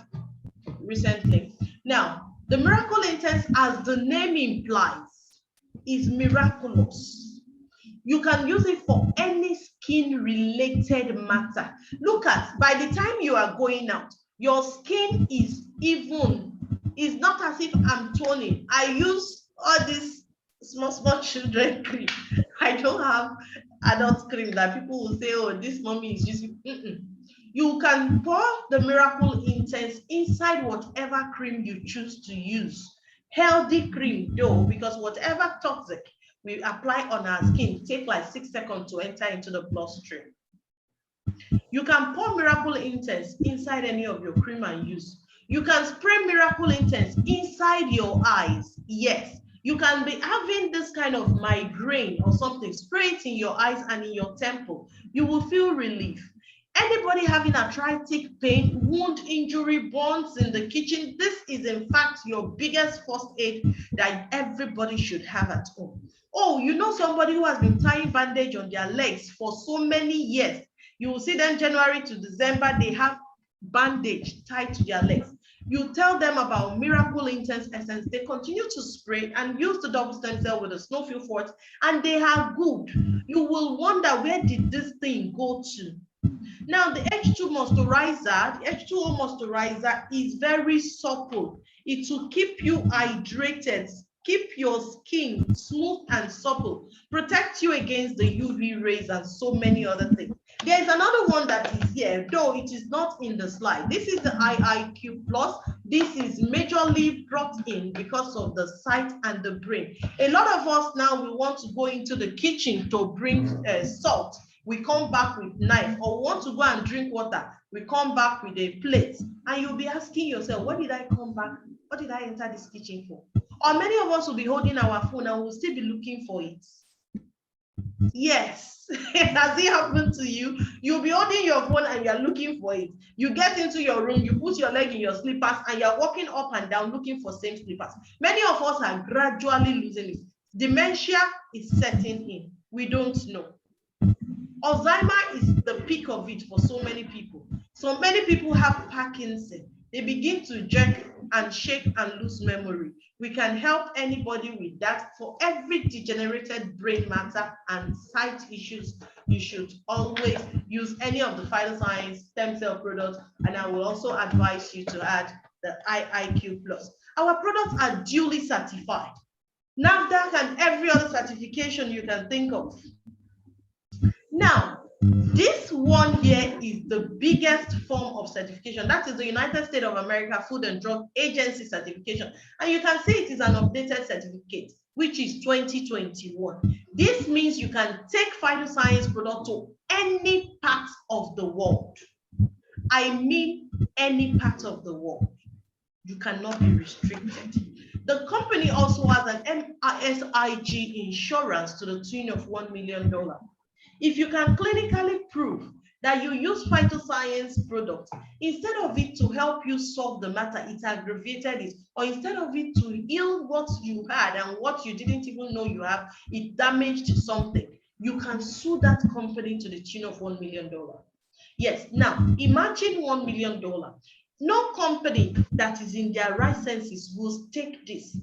recently. Now, the Miracle Intense, as the name implies, is miraculous. You can use it for any skin-related matter. Look at, by the time you are going out, your skin is even. It's not as if I'm toning. I use all this small children cream. I don't have adult cream that people will say, oh, this mommy is using. You can pour the Miracle Intense inside whatever cream you choose to use. Healthy cream though, because whatever toxic we apply on our skin take like 6 seconds to enter into the bloodstream. You can pour Miracle Intense inside any of your cream and use. You can spray Miracle Intense inside your eyes. Yes, you can be having this kind of migraine or something, spray it in your eyes and in your temple. You will feel relief. Anybody having arthritic pain, wound, injury, burns in the kitchen, this is in fact your biggest first aid that everybody should have at home. Oh, you know somebody who has been tying bandage on their legs for so many years. You will see them January to December, they have bandage tied to their legs. You tell them about Miracle Intense Essence, they continue to spray and use the double stem cell with a snowfield fort, and they are good. You will wonder, where did this thing go to? Now, the H2 Moisturizer, the H2o Moisturizer is very supple. It will keep you hydrated, keep your skin smooth and supple, protect you against the UV rays and so many other things. There's another one that is here, though it is not in the slide. This is the IIQ Plus. This is majorly brought in because of the sight and the brain. A lot of us now, we want to go into the kitchen to bring salt. We come back with knife, or want to go and drink water. We come back with a plate, and you'll be asking yourself, what did I come back? What did I enter this kitchen for? Or many of us will be holding our phone and we'll still be looking for it. Yes, has it happened to you? You'll be holding your phone and you're looking for it. You get into your room, you put your leg in your slippers, and you're walking up and down looking for same slippers. Many of us are gradually losing it. Dementia is setting in. We don't know. Alzheimer is the peak of it for so many people. So many people have Parkinson. They begin to jerk and shake and lose memory. We can help anybody with that. For every degenerated brain matter and sight issues, you should always use any of the phytoscience stem cell products, and I will also advise you to add the IIQ Plus. Our products are duly certified. NAFDAC and every other certification you can think of. Now, this one here is the biggest form of certification. That is the United States of America Food and Drug Agency certification. And you can see it is an updated certificate, which is 2021. This means you can take phytoscience product to any part of the world. I mean any part of the world. You cannot be restricted. The company also has an MSIG insurance to the tune of $1 million. If you can clinically prove that you use phytoscience products, instead of it to help you solve the matter, it aggravated it, or instead of it to heal what you had and what you didn't even know you have, it damaged something, you can sue that company to the tune of $1 million. Yes, now imagine $1 million. No company that is in their right senses will take this.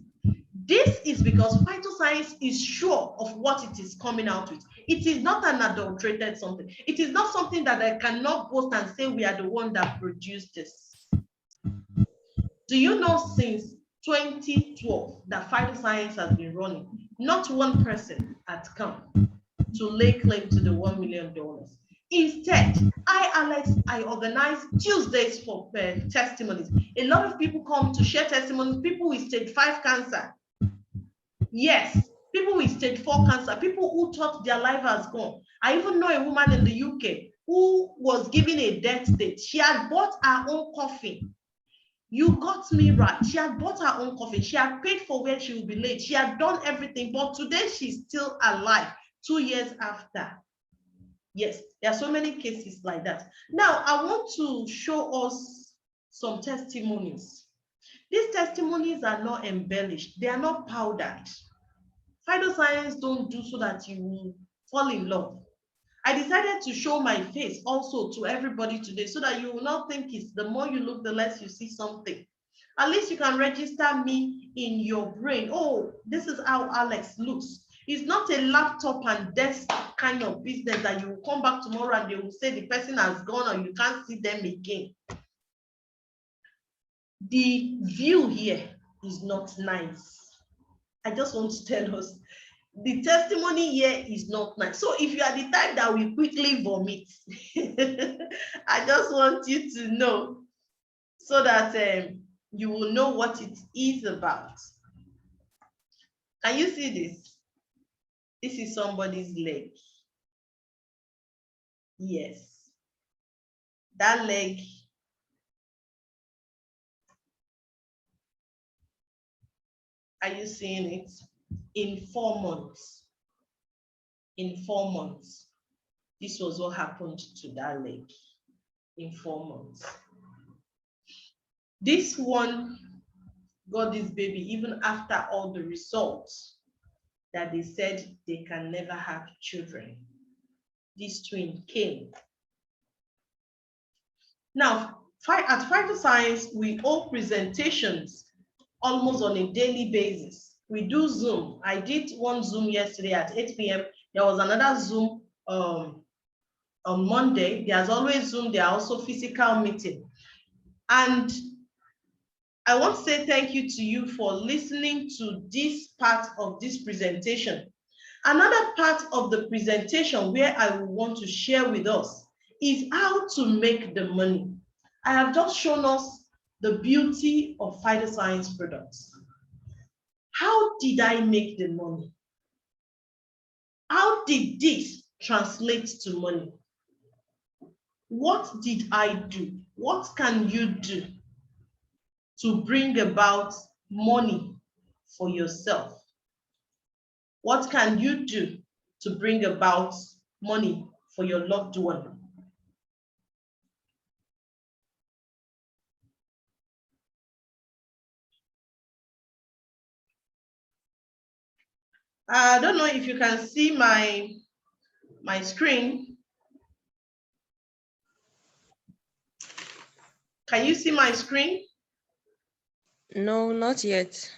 This is because phytoscience is sure of what it is coming out with. It is not an adulterated something. It is not something that I cannot boast and say we are the one that produced this. Do you know since 2012 that phytoscience has been running? Not one person has come to lay claim to the $1 million. Instead, I organize Tuesdays for testimonies. A lot of people come to share testimonies, people with stage 5 cancer. Yes, people with stage 4 cancer, people who thought their life has gone. I even know a woman in the UK who was given a death state. She had bought her own coffin. You got me right. She had bought her own coffin. She had paid for where she would be laid. She had done everything, but today she's still alive 2 years after. Yes, there are so many cases like that. Now, I want to show us some testimonies. These testimonies are not embellished. They are not powdered. Phytoscience don't do so that you will fall in love. I decided to show my face also to everybody today so that you will not think it's the more you look, the less you see something. At least you can register me in your brain. Oh, this is how Alex looks. It's not a laptop and desk kind of business that you will come back tomorrow and they will say the person has gone or you can't see them again. The view here is not nice. I just want to tell us, the testimony here is not nice. So if you are the type that will quickly vomit, I just want you to know so that you will know what it is about. Can you see this? This is somebody's leg. Yes. That leg. Are you seeing it? In 4 months. In 4 months. This was what happened to that leg in 4 months. This one got this baby even after all the results that they said they can never have children. This twin came. Now, at Phytoscience, we hold presentations almost on a daily basis. We do Zoom. I did one Zoom yesterday at 8 p.m. There was another Zoom on Monday. There's always Zoom. There are also physical meetings. And I want to say thank you to you for listening to this part of this presentation. Another part of the presentation where I will want to share with us is how to make the money. I have just shown us the beauty of phytoscience products. How did I make the money? How did this translate to money? What did I do? What can you do to bring about money for yourself? What can you do to bring about money for your loved one? I don't know if you can see my screen. Can you see my screen?
No, not yet.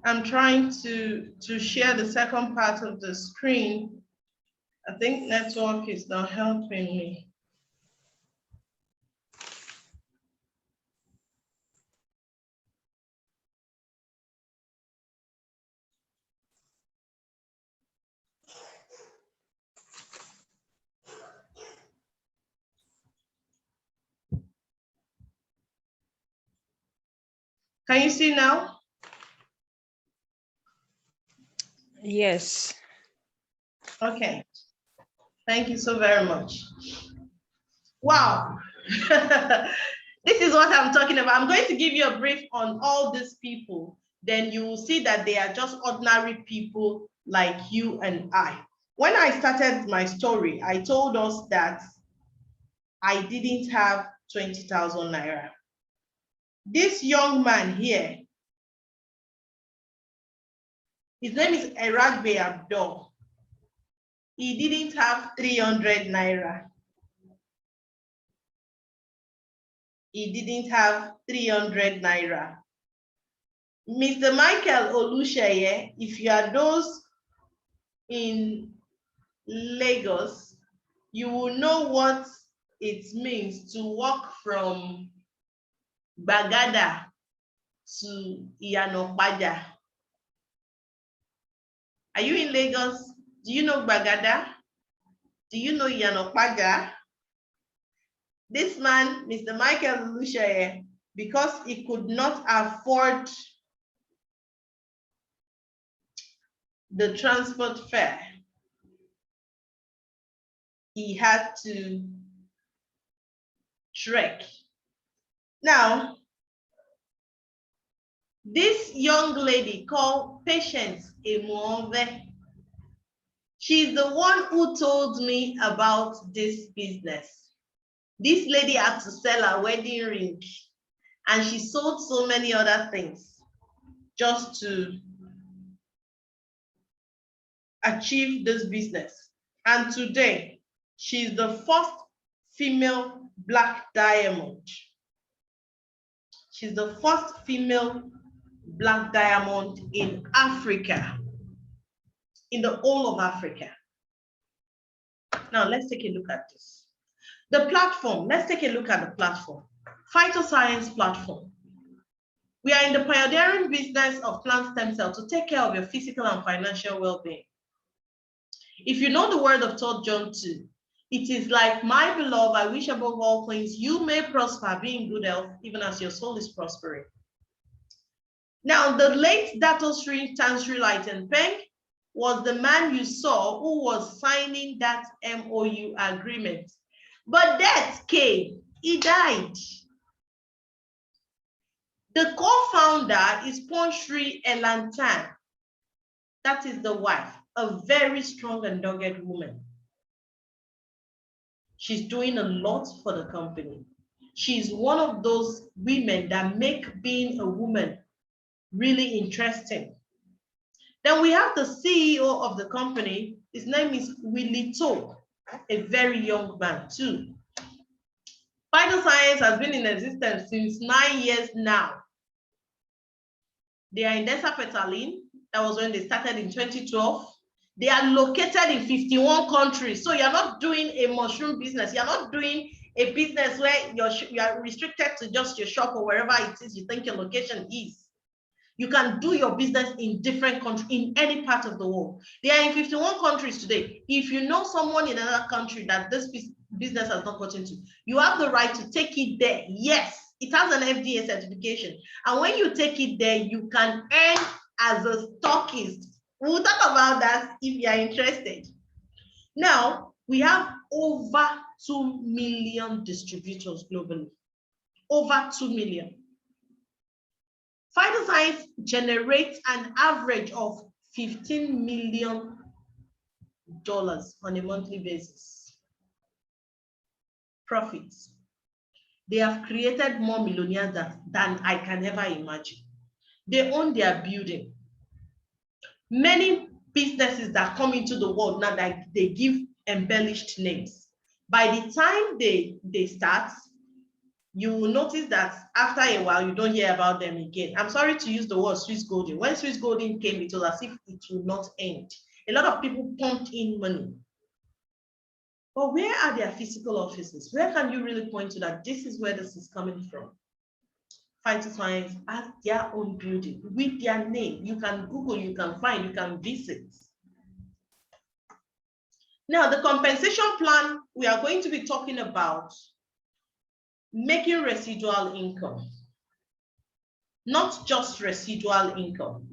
I'm trying to share the second part of the screen. I think network is not helping me. Can you see now?
Yes.
Okay. Thank you so very much. Wow. This is what I'm talking about. I'm going to give you a brief on all these people. Then you will see that they are just ordinary people like you and I. When I started my story, I told us that I didn't have 20,000 naira. This young man here, his name is Eragbe Abdul. He didn't have 300 naira. He didn't have 300 naira. Mr. Michael Olusheye, if you are those in Lagos, you will know what it means to walk from Bagada to Iyanokpaja. Are you in Lagos? Do you know Bagada? Do you know Iyanokpaja? This man, Mr. Michael Olusheye, because he could not afford the transport fare, he had to trek. Now, this young lady called Patience Emuove, she's the one who told me about this business. This lady had to sell her wedding ring, and she sold so many other things just to achieve this business. And today, she's the first female Black diamond. She's the first female Black diamond in Africa, in the whole of Africa. Now, let's take a look at this. The platform, let's take a look at the platform. Phytoscience platform. We are in the pioneering business of plant stem cells to take care of your physical and financial well-being. If you know the word of 3 John 2, it is like, my beloved, I wish above all things you may prosper, be in good health, even as your soul is prospering. Now, the late Dato Sri Tansri Lighten Peng was the man you saw who was signing that MOU agreement. But death came, he died. The co-founder is Ponshri Elantan. That is the wife, a very strong and dogged woman. She's doing a lot for the company. She's one of those women that make being a woman really interesting. Then we have the CEO of the company. His name is Willie To, a very young man too. Phytoscience has been in existence since 9 years now. They are in Desapetaline. That was when they started in 2012. They are located in 51 countries. So you're not doing a mushroom business. You're not doing a business where you are restricted to just your shop or wherever it is you think your location is. You can do your business in different countries, in any part of the world. They are in 51 countries today. If you know someone in another country that this business has not gotten to, you have the right to take it there. Yes, it has an FDA certification. And when you take it there, you can earn as a stockist. We'll talk about that if you are interested. Now, we have over 2 million distributors globally. Over 2 million. Phytoscience generates an average of $15 million on a monthly basis. Profits. They have created more millionaires than I can ever imagine. They own their building. Many businesses that come into the world now, that they give embellished names. By the time they start, you will notice that after a while, you don't hear about them again. I'm sorry to use the word Swiss Golden. When Swiss Golden came, it was as if it will not end. A lot of people pumped in money. But where are their physical offices? Where can you really point to that this is where this is coming from? Phytoscience has their own building with their name. You can Google, you can find, you can visit. Now, the compensation plan, we are going to be talking about making residual income. not just residual income.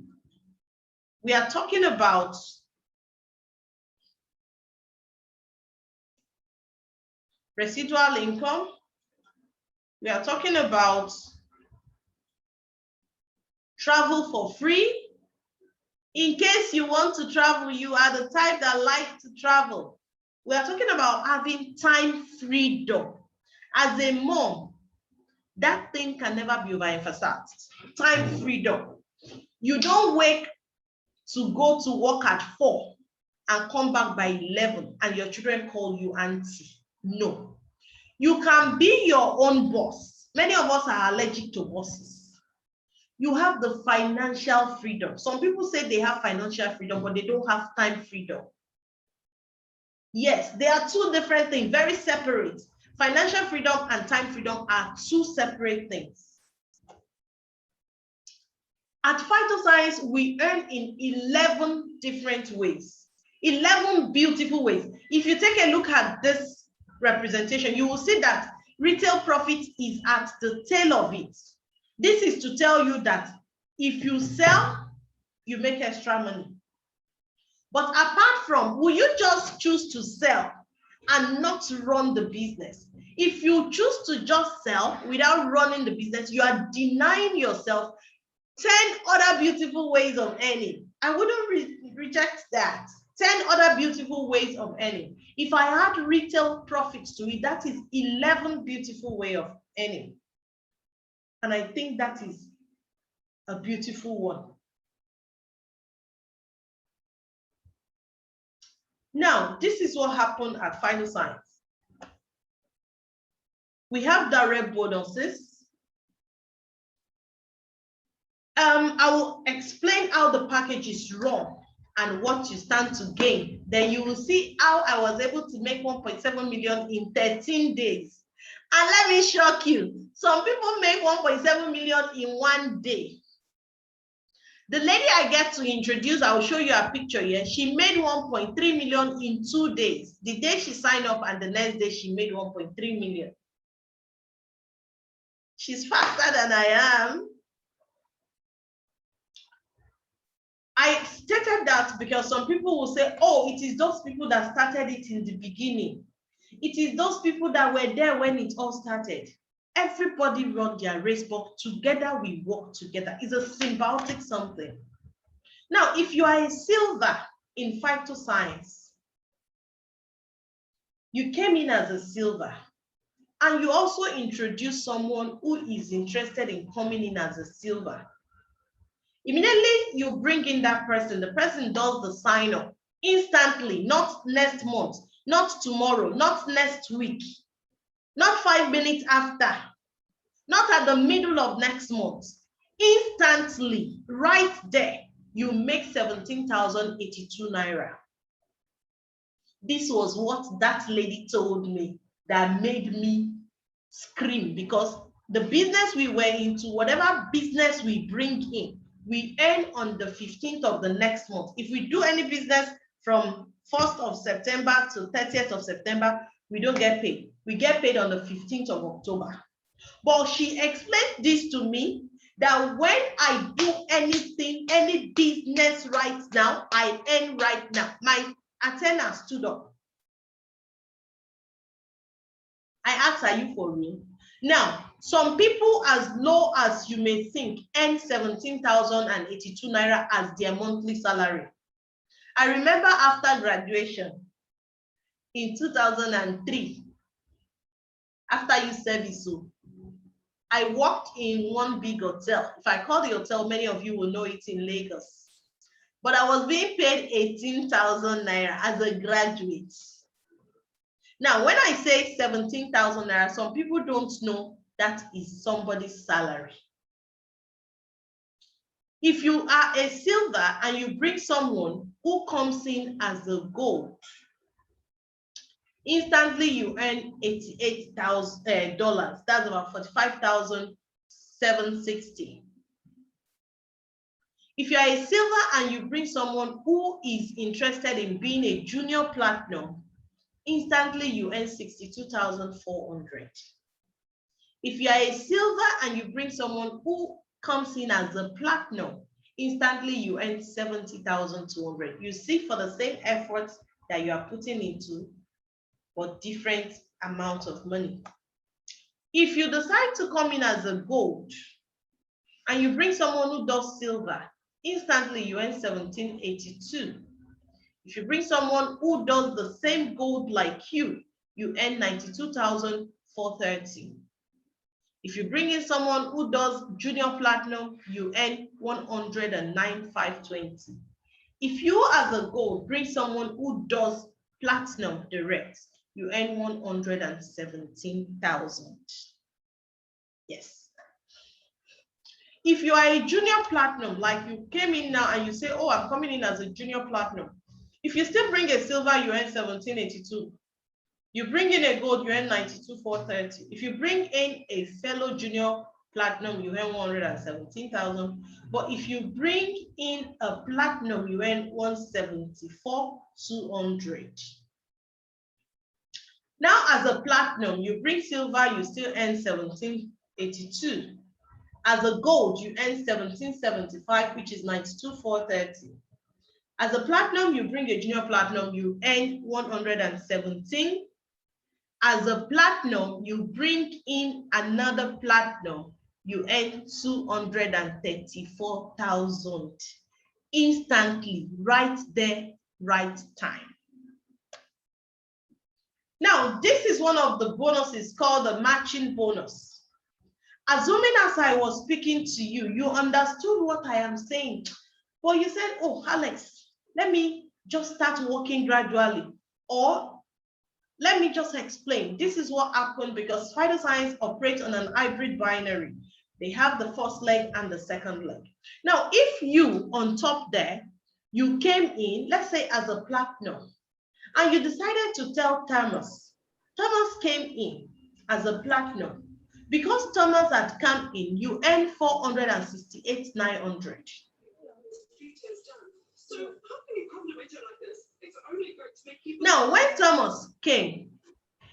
We are talking about residual income. We are talking about travel for free. In case you want to travel, you are the type that likes to travel. We are talking about having time freedom. As a mom, that thing can never be overemphasized. Time freedom. You don't wake to go to work at 4 and come back by 11 and your children call you auntie. No. You can be your own boss. Many of us are allergic to bosses. You have the financial freedom. Some people say they have financial freedom, but they don't have time freedom. Yes, they are two different things, very separate. Financial freedom and time freedom are two separate things. At Phytoscience, we earn in 11 different ways, 11 beautiful ways. If you take a look at this representation, you will see that retail profit is at the tail of it. This is to tell you that if you sell, you make extra money. But apart from, will you just choose to sell and not run the business? If you choose to just sell without running the business, you are denying yourself 10 other beautiful ways of earning. I wouldn't reject that. 10 other beautiful ways of earning. If I add retail profits to it, that is 11 beautiful ways of earning. And I think that is a beautiful one. Now, this is what happened at Phytoscience. We have direct bonuses. I will explain how the package is run and what you stand to gain. Then you will see how I was able to make 1.7 million in 13 days. And let me shock you. Some people make 1.7 million in one day. The lady I get to introduce, I will show you a picture here. She made 1.3 million in 2 days. The day she signed up and the next day she made 1.3 million. She's faster than I am. I stated that because some people will say, oh, it is those people that started it in the beginning. It is those people that were there when it all started. Everybody run their race, but together we work together. It's a symbiotic something. Now, if you are a silver in Phytoscience, you came in as a silver, and you also introduce someone who is interested in coming in as a silver. Immediately you bring in that person, the person does the sign up instantly, not next month, not tomorrow, not next week, not 5 minutes after, not at the middle of next month. Instantly, right there, you make 17,082 naira. This was what that lady told me that made me scream, because the business we were into, whatever business we bring in, we earn on the 15th of the next month. If we do any business from 1st of September to 30th of September, we don't get paid. We get paid on the 15th of October. But she explained this to me, that when I do anything, any business right now, I earn right now. My antenna stood up. I asked, are you for real? Now, some people, as low as you may think, earn 17,082 naira as their monthly salary. I remember after graduation in 2003, after youth service, I worked in one big hotel. If I call the hotel, many of you will know it, in Lagos. But I was being paid 18,000 naira as a graduate. Now, when I say 17,000 naira, some people don't know that is somebody's salary. If you are a silver and you bring someone who comes in as a gold, instantly you earn $88,000. That's about 45,760. If you are a silver and you bring someone who is interested in being a junior platinum, instantly you earn 62,400. If you are a silver and you bring someone who comes in as a platinum, instantly you earn 70,200. You see, for the same efforts that you are putting into, but different amount of money. If you decide to come in as a gold and you bring someone who does silver, instantly you earn 1782. If you bring someone who does the same gold like you earn 92,430. If you bring in someone who does junior platinum, you earn 109,520. If you as a gold bring someone who does platinum direct, you earn 117,000. Yes. If you are a junior platinum, like you came in now and you say, oh, I'm coming in as a junior platinum. If you still bring a silver, you earn 1782. You bring in a gold, you earn 92,430. If you bring in a fellow junior platinum, you earn 117,000. But if you bring in a platinum, you earn 174,200. Now, as a platinum, you bring silver, you still earn 1782. As a gold, you earn 1775, which is 92,430. As a platinum, you bring a junior platinum, you earn 117. As a platinum, you bring in another platinum, you earn 234,000 instantly, right there, right time. Now, this is one of the bonuses called the matching bonus. Assuming as I was speaking to you, you understood what I am saying, but you said, oh, Alex, let me just start working gradually, or let me just explain. This is what happened because phytoscience operates on an hybrid binary. They have the first leg and the second leg. Now, if you on top there, you came in, let's say as a platinum, and you decided to tell Thomas. Thomas came in as a platinum. Because Thomas had come in, you earned 468,900. Now, when Thomas came,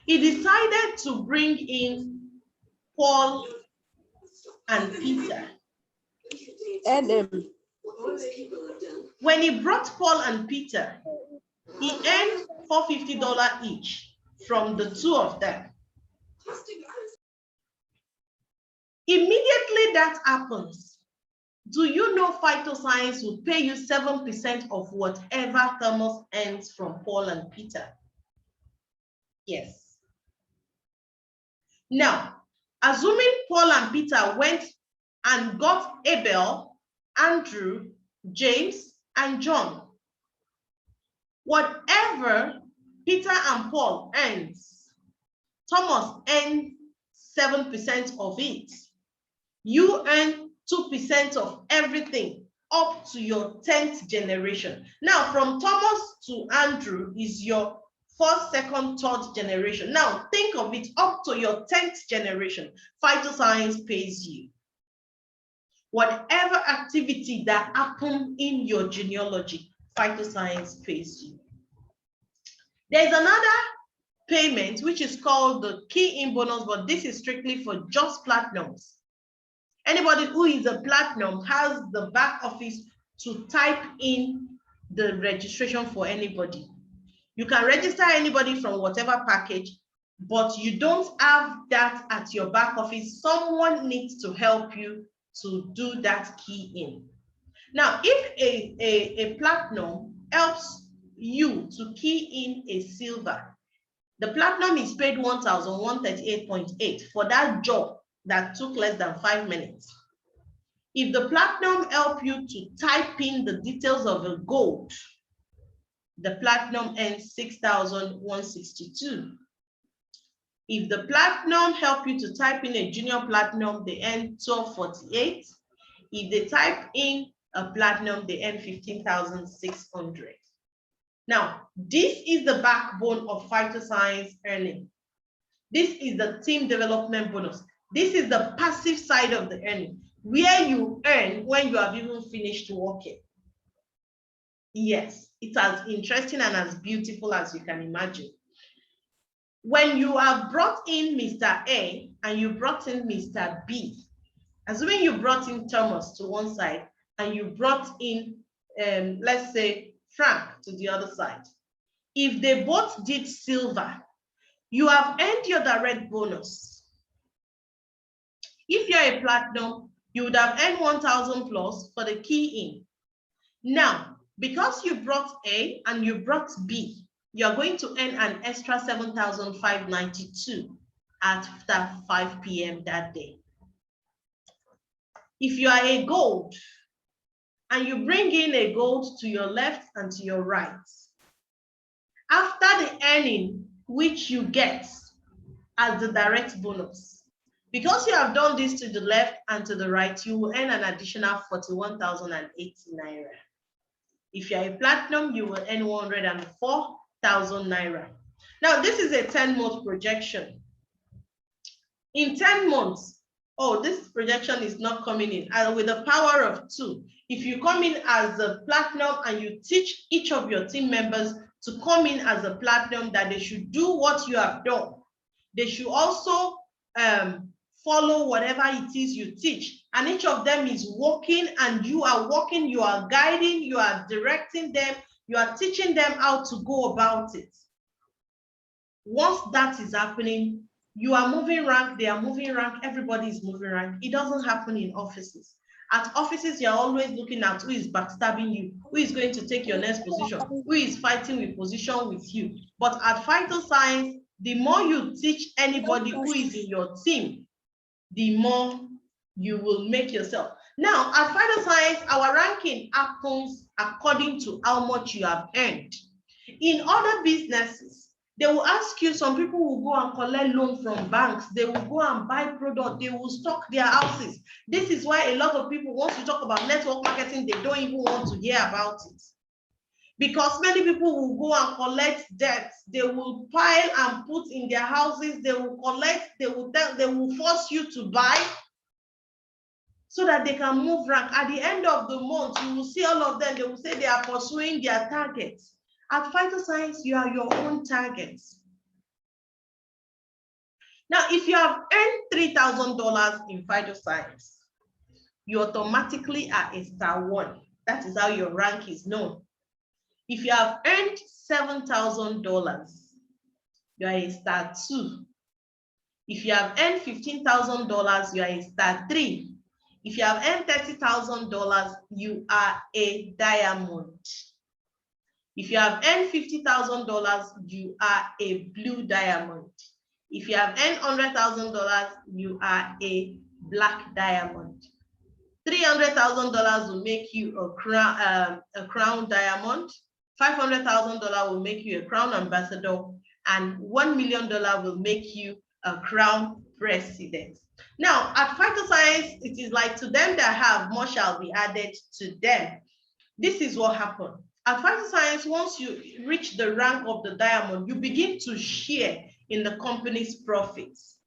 he decided to bring in Paul and Peter. When he brought Paul and Peter, he earned $450 each from the two of them. Immediately that happens, do you know phytoscience will pay you 7% of whatever Thomas earns from Paul and Peter? Yes. Now, assuming Paul and Peter went and got Abel, Andrew, James, and John, whatever Peter and Paul earns, Thomas earns 7% of it. You earn 2% of everything up to your 10th generation. Now, from Thomas to Andrew is your first, second, third generation. Now, think of it up to your 10th generation. Phytoscience pays you. Whatever activity that happened in your genealogy, phytoscience pays you. There's another payment which is called the key-in bonus, but this is strictly for just platinums. Anybody who is a platinum has the back office to type in the registration for anybody. You can register anybody from whatever package, but you don't have that at your back office. Someone needs to help you to do that key in. Now, if a platinum helps you to key in a silver, the platinum is paid 1,138.8 for that job that took less than 5 minutes. If the platinum help you to type in the details of a gold, the platinum earns 6,162. If the platinum help you to type in a junior platinum, they earn 1,248. If they type in a platinum, they earn 15,600. Now, this is the backbone of phytoscience earning. This is the team development bonus. This is the passive side of the earning, where you earn when you have even finished working. Yes, it's as interesting and as beautiful as you can imagine. When you have brought in Mr. A and you brought in Mr. B Assuming you brought in Thomas to one side and you brought in, let's say, Frank to the other side. If they both did silver, you have earned your direct bonus. If you're a platinum, you would have earned 1,000 plus for the key in. Now, because you brought A and you brought B, you're going to earn an extra 7,592 after 5 p.m. that day. If you are a gold and you bring in a gold to your left and to your right, after the earning which you get as the direct bonus, because you have done this to the left and to the right, you will earn an additional 41,080 naira. If you're a platinum, you will earn 104,000 naira. Now, this is a 10-month projection. In 10 months, oh, this projection is not coming in. And with the power of 2, if you come in as a platinum and you teach each of your team members to come in as a platinum, that they should do what you have done. They should also follow whatever it is you teach. And each of them is working, and you are working, you are guiding, you are directing them, you are teaching them how to go about it. Once that is happening, you are moving rank, they are moving rank, everybody is moving rank. It doesn't happen in offices. At offices, you're always looking at who is backstabbing you, who is going to take your next position, who is fighting with position with you. But at Vital Science, the more you teach anybody who is in your team, the more you will make yourself. Now, at Vital Science, our ranking happens according to how much you have earned. In other businesses, they will ask you, some people will go and collect loan from banks, they will go and buy product, they will stock their houses. This is why a lot of people, once you talk about network marketing, they don't even want to hear about it. Because many people will go and collect debts, they will pile and put in their houses, they will collect, they will force you to buy so that they can move rank. At the end of the month, you will see all of them, they will say they are pursuing their targets. At Vital Science, you are your own targets. Now, if you have earned $3,000 in Vital Science, you automatically are a star 1. That is how your rank is known. If you have earned $7,000, you are a star 2. If you have earned $15,000, you are a star 3. If you have earned $30,000, you are a diamond. If you have earned $50,000, you are a blue diamond. If you have earned $100,000, you are a black diamond. $300,000 will make you a crown diamond. $500,000 will make you a crown ambassador, and $1 million will make you a crown president. Now, at Vital Science, it is like, to them that have, more shall be added to them. This is what happened. At Vital Science, once you reach the rank of the diamond, you begin to share in the company's profits.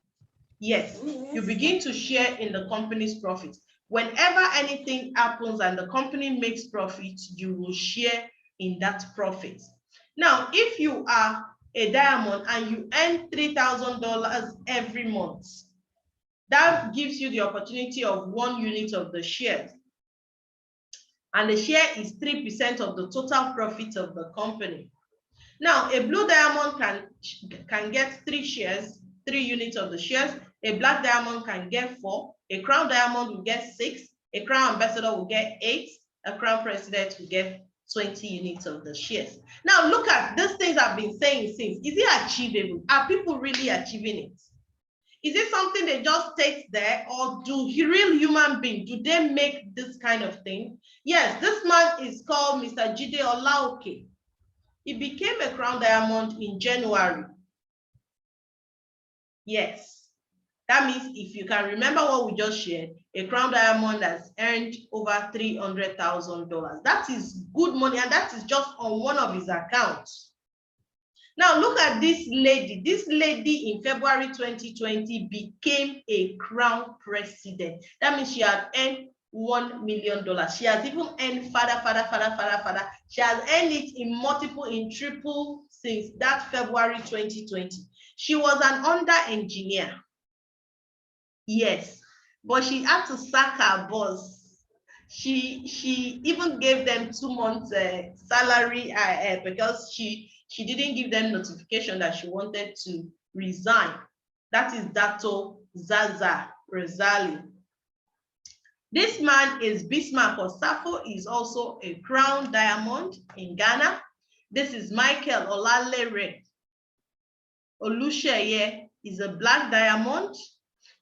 Yes, you begin to share in the company's profits. Whenever anything happens and the company makes profits, you will share in that profit. Now, if you are a diamond and you earn $3,000 every month, that gives you the opportunity of 1 unit of the shares. And the share is 3% of the total profit of the company. Now, a blue diamond can get 3 shares, 3 units of the shares. A black diamond can get 4. A crown diamond will get 6. A crown ambassador will get 8. A crown president will get 20 units of the shares. Now, look at these things I've been saying since. Is it achievable? Are people really achieving it? Is it something they just state there, or do real human beings, do they make this kind of thing? Yes, this man is called Mr. Jide Olaoke. He became a crown diamond in January. Yes, that means if you can remember what we just shared, a crown diamond has earned over $300,000. That is good money, and that is just on one of his accounts. Now, look at this lady. This lady in February 2020 became a crown president. That means she had earned $1 million. She has even earned further. She has earned it in multiple, in triple since that February 2020. She was an under engineer. Yes. but she had to sack her boss. She even gave them 2 months salary because she didn't give them notification that she wanted to resign. That is Dato Zaza Rezali. This man is Bismarck Osafo, is also a crown diamond in Ghana. This is Michael Olalere Olusheye, is a black diamond.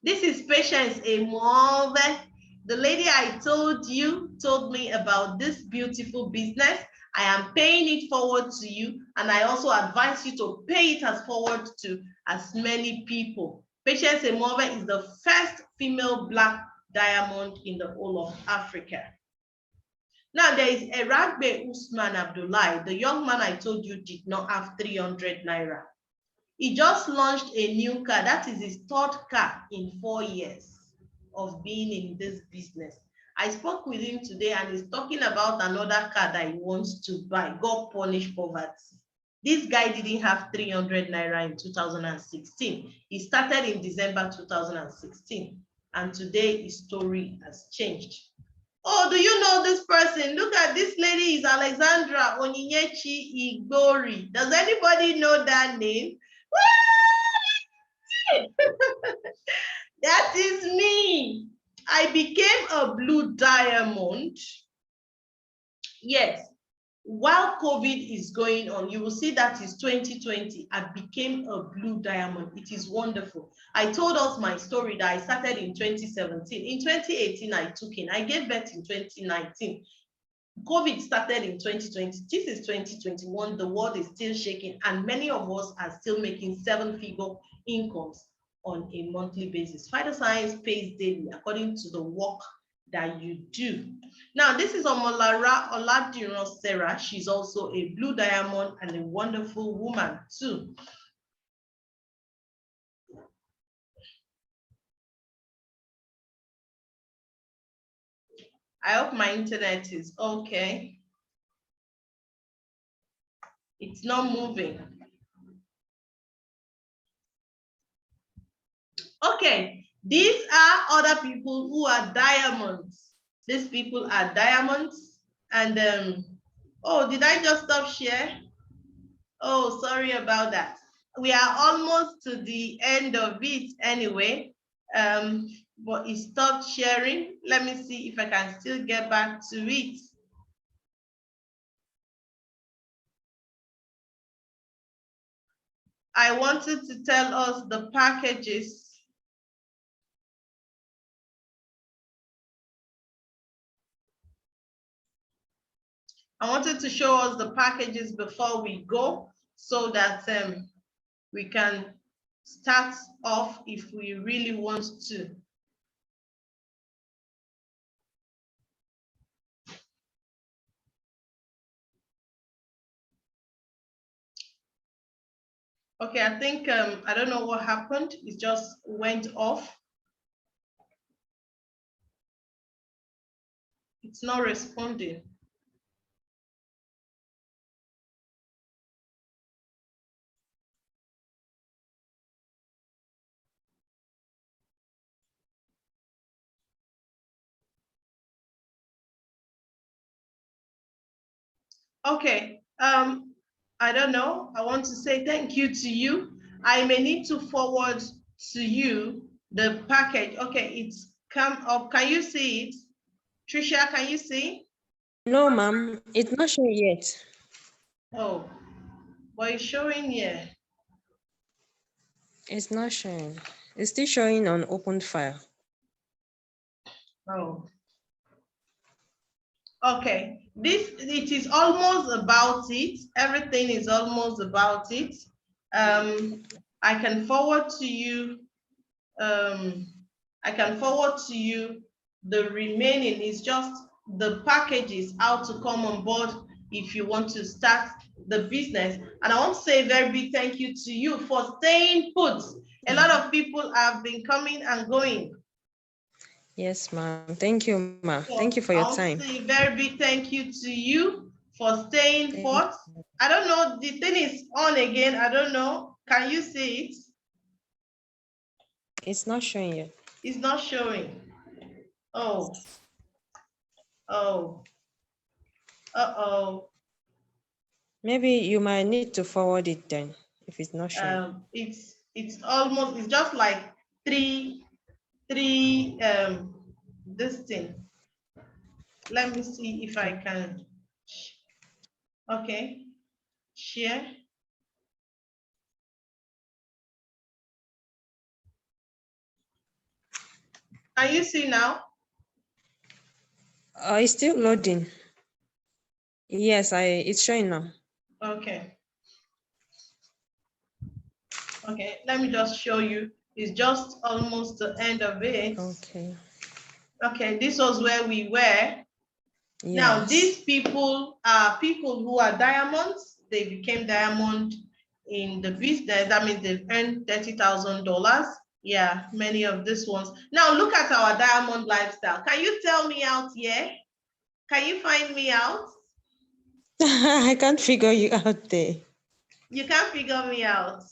This is Patience Emove. The lady I told me about this beautiful business. I am paying it forward to you, and I also advise you to pay it as forward to as many people. Patience Emove is the first female black diamond in the whole of Africa. Now there is Eragbe Usman Abdullahi. The young man I told you did not have 300 naira. He just launched a new car. That is his 3rd car in 4 years of being in this business. I spoke with him today and he's talking about another car that he wants to buy. God punish poverty. This guy didn't have 300 naira in 2016. He started in December 2016. And today his story has changed. Oh, do you know this person? Look at this lady, is Alexandra Onyinyechi Igbori. Does anybody know that name? That is me. I became a blue diamond. Yes. While COVID is going on, you will see that is 2020. I became a blue diamond. It is wonderful. I told us my story that I started in 2017. In 2018, I took in. I gave birth in 2019. COVID started in 2020. This is 2021. The world is still shaking, and many of us are still making 7-figure incomes on a monthly basis. Phytoscience pays daily according to the work that you do. Now, this is Omolara Oladiran Sarah. She's also a blue diamond and a wonderful woman too. I hope my internet is okay. It's not moving. Okay, these are other people who are diamonds. These people are diamonds. And oh, did I just stop share? Oh, sorry about that. We are almost to the end of it anyway. But it stopped sharing. Let me see if I can still get back to it. I wanted to tell us the packages. I wanted to show us the packages before we go so that we can start off if we really want to. Okay, I think, I don't know what happened. It just went off. It's not responding. Okay, I don't know. I want to say thank you to you. I may need to forward to you the package. Okay, it's come up. Can you see it? Trisha, can you see?
No, ma'am, it's not showing yet.
Oh, but it's showing here.
It's not showing. It's still showing on open file.
Oh. Okay, it is almost about it. Everything is almost about it. I can forward to you. I can forward to you the remaining. Is just the packages, how to come on board if you want to start the business. And I want to say a very big thank you to you for staying put. A lot of people have been coming and going.
Yes, ma'am. Thank you, ma'am. Thank you for your time.
I'll say a very big thank you to you for staying put. I don't know, the thing is on again. I don't know. Can you see it?
It's not showing yet.
It's not showing. Oh, oh, uh-oh.
Maybe you might need to forward it then if it's not showing.
It's almost, it's just like three this thing. Let me see if I can. Okay, share. Can you see now?
It's still loading. Yes, it's showing now.
Okay. Okay, let me just show you. It's just almost the end of it.
Okay.
Okay, this was where we were.
Yes.
Now, these people are people who are diamonds. They became diamond in the business. That means they've earned $30,000. Yeah, many of these ones. Now, look at our diamond lifestyle. Can you tell me out here? Can you find me out?
I can't figure you out there.
You can't figure me out.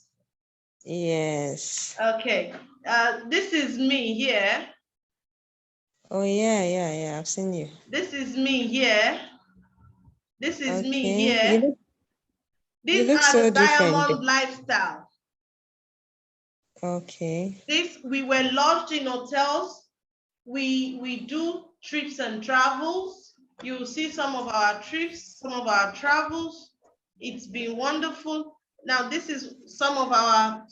Yes.
Okay. This is me here.
Oh, yeah. I've seen you.
This is me here. This is me
Okay.
here.
You
These
look
are
so
the
different.
diamond lifestyle.
Okay.
We were lodged in hotels. We do trips and travels. You'll see some of our trips, some of our travels. It's been wonderful. Now, this is some of our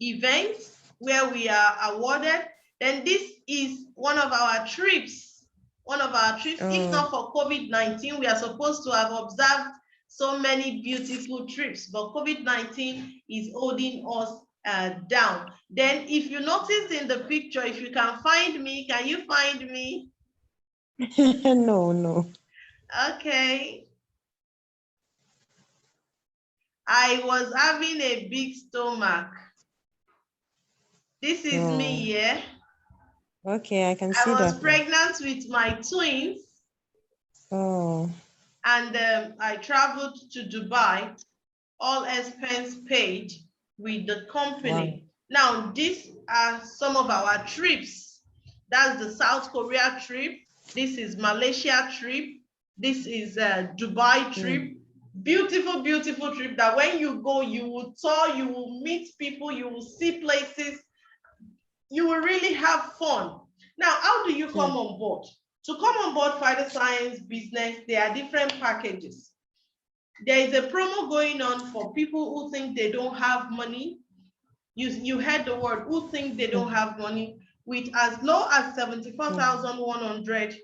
events where we are awarded. Then this is one of our trips. One of our trips, if not for COVID-19, we are supposed to have observed so many beautiful trips, but COVID-19 is holding us down. Then if you notice in the picture, if you can find me, can you find me?
No.
Okay. I was having a big stomach. This is me, yeah?
Okay, I can see that.
I was pregnant with my twins.
Oh.
And I traveled to Dubai, all expense paid with the company. Wow. Now, these are some of our trips. That's the South Korea trip. This is Malaysia trip. This is Dubai trip. Beautiful, beautiful trip that when you go, you will tour, you will meet people, you will see places, you will really have fun. Now, how do you come on board? To come on board Fighter Science Business, there are different packages. There is a promo going on for people who think they don't have money. You heard the word, who think they don't have money. With as low as 74,100,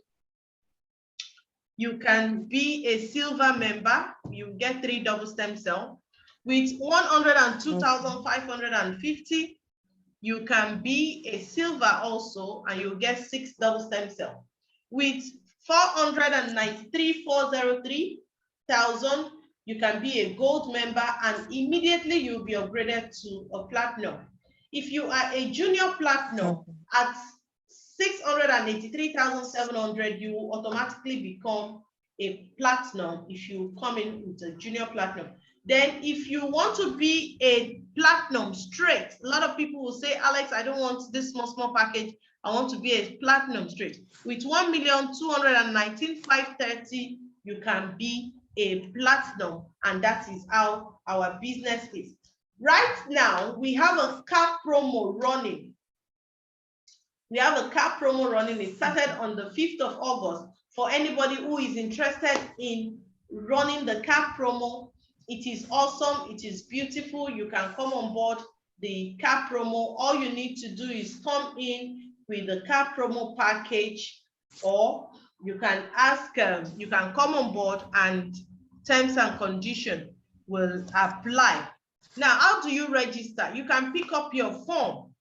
you can be a silver member. You get 3 double stem cell. With 102,550, you can be a silver also, and you'll get 6 double stem cell. With 493,403,000, you can be a gold member, and immediately you'll be upgraded to a platinum. If you are a junior platinum at 683,700, you will automatically become a platinum if you come in with a junior platinum. Then if you want to be a platinum straight, a lot of people will say, Alex, I don't want this small package. I want to be a platinum straight. With 1,219,530, you can be a platinum, and that is how our business is. Right now, we have a car promo running. We have a car promo running. It started on the 5th of August. For anybody who is interested in running the car promo, it is awesome. It is beautiful. You can come on board the car promo. All you need to do is come in with the car promo package, or you can ask, you can come on board and terms and conditions will apply. Now, how do you register? You can pick up your form,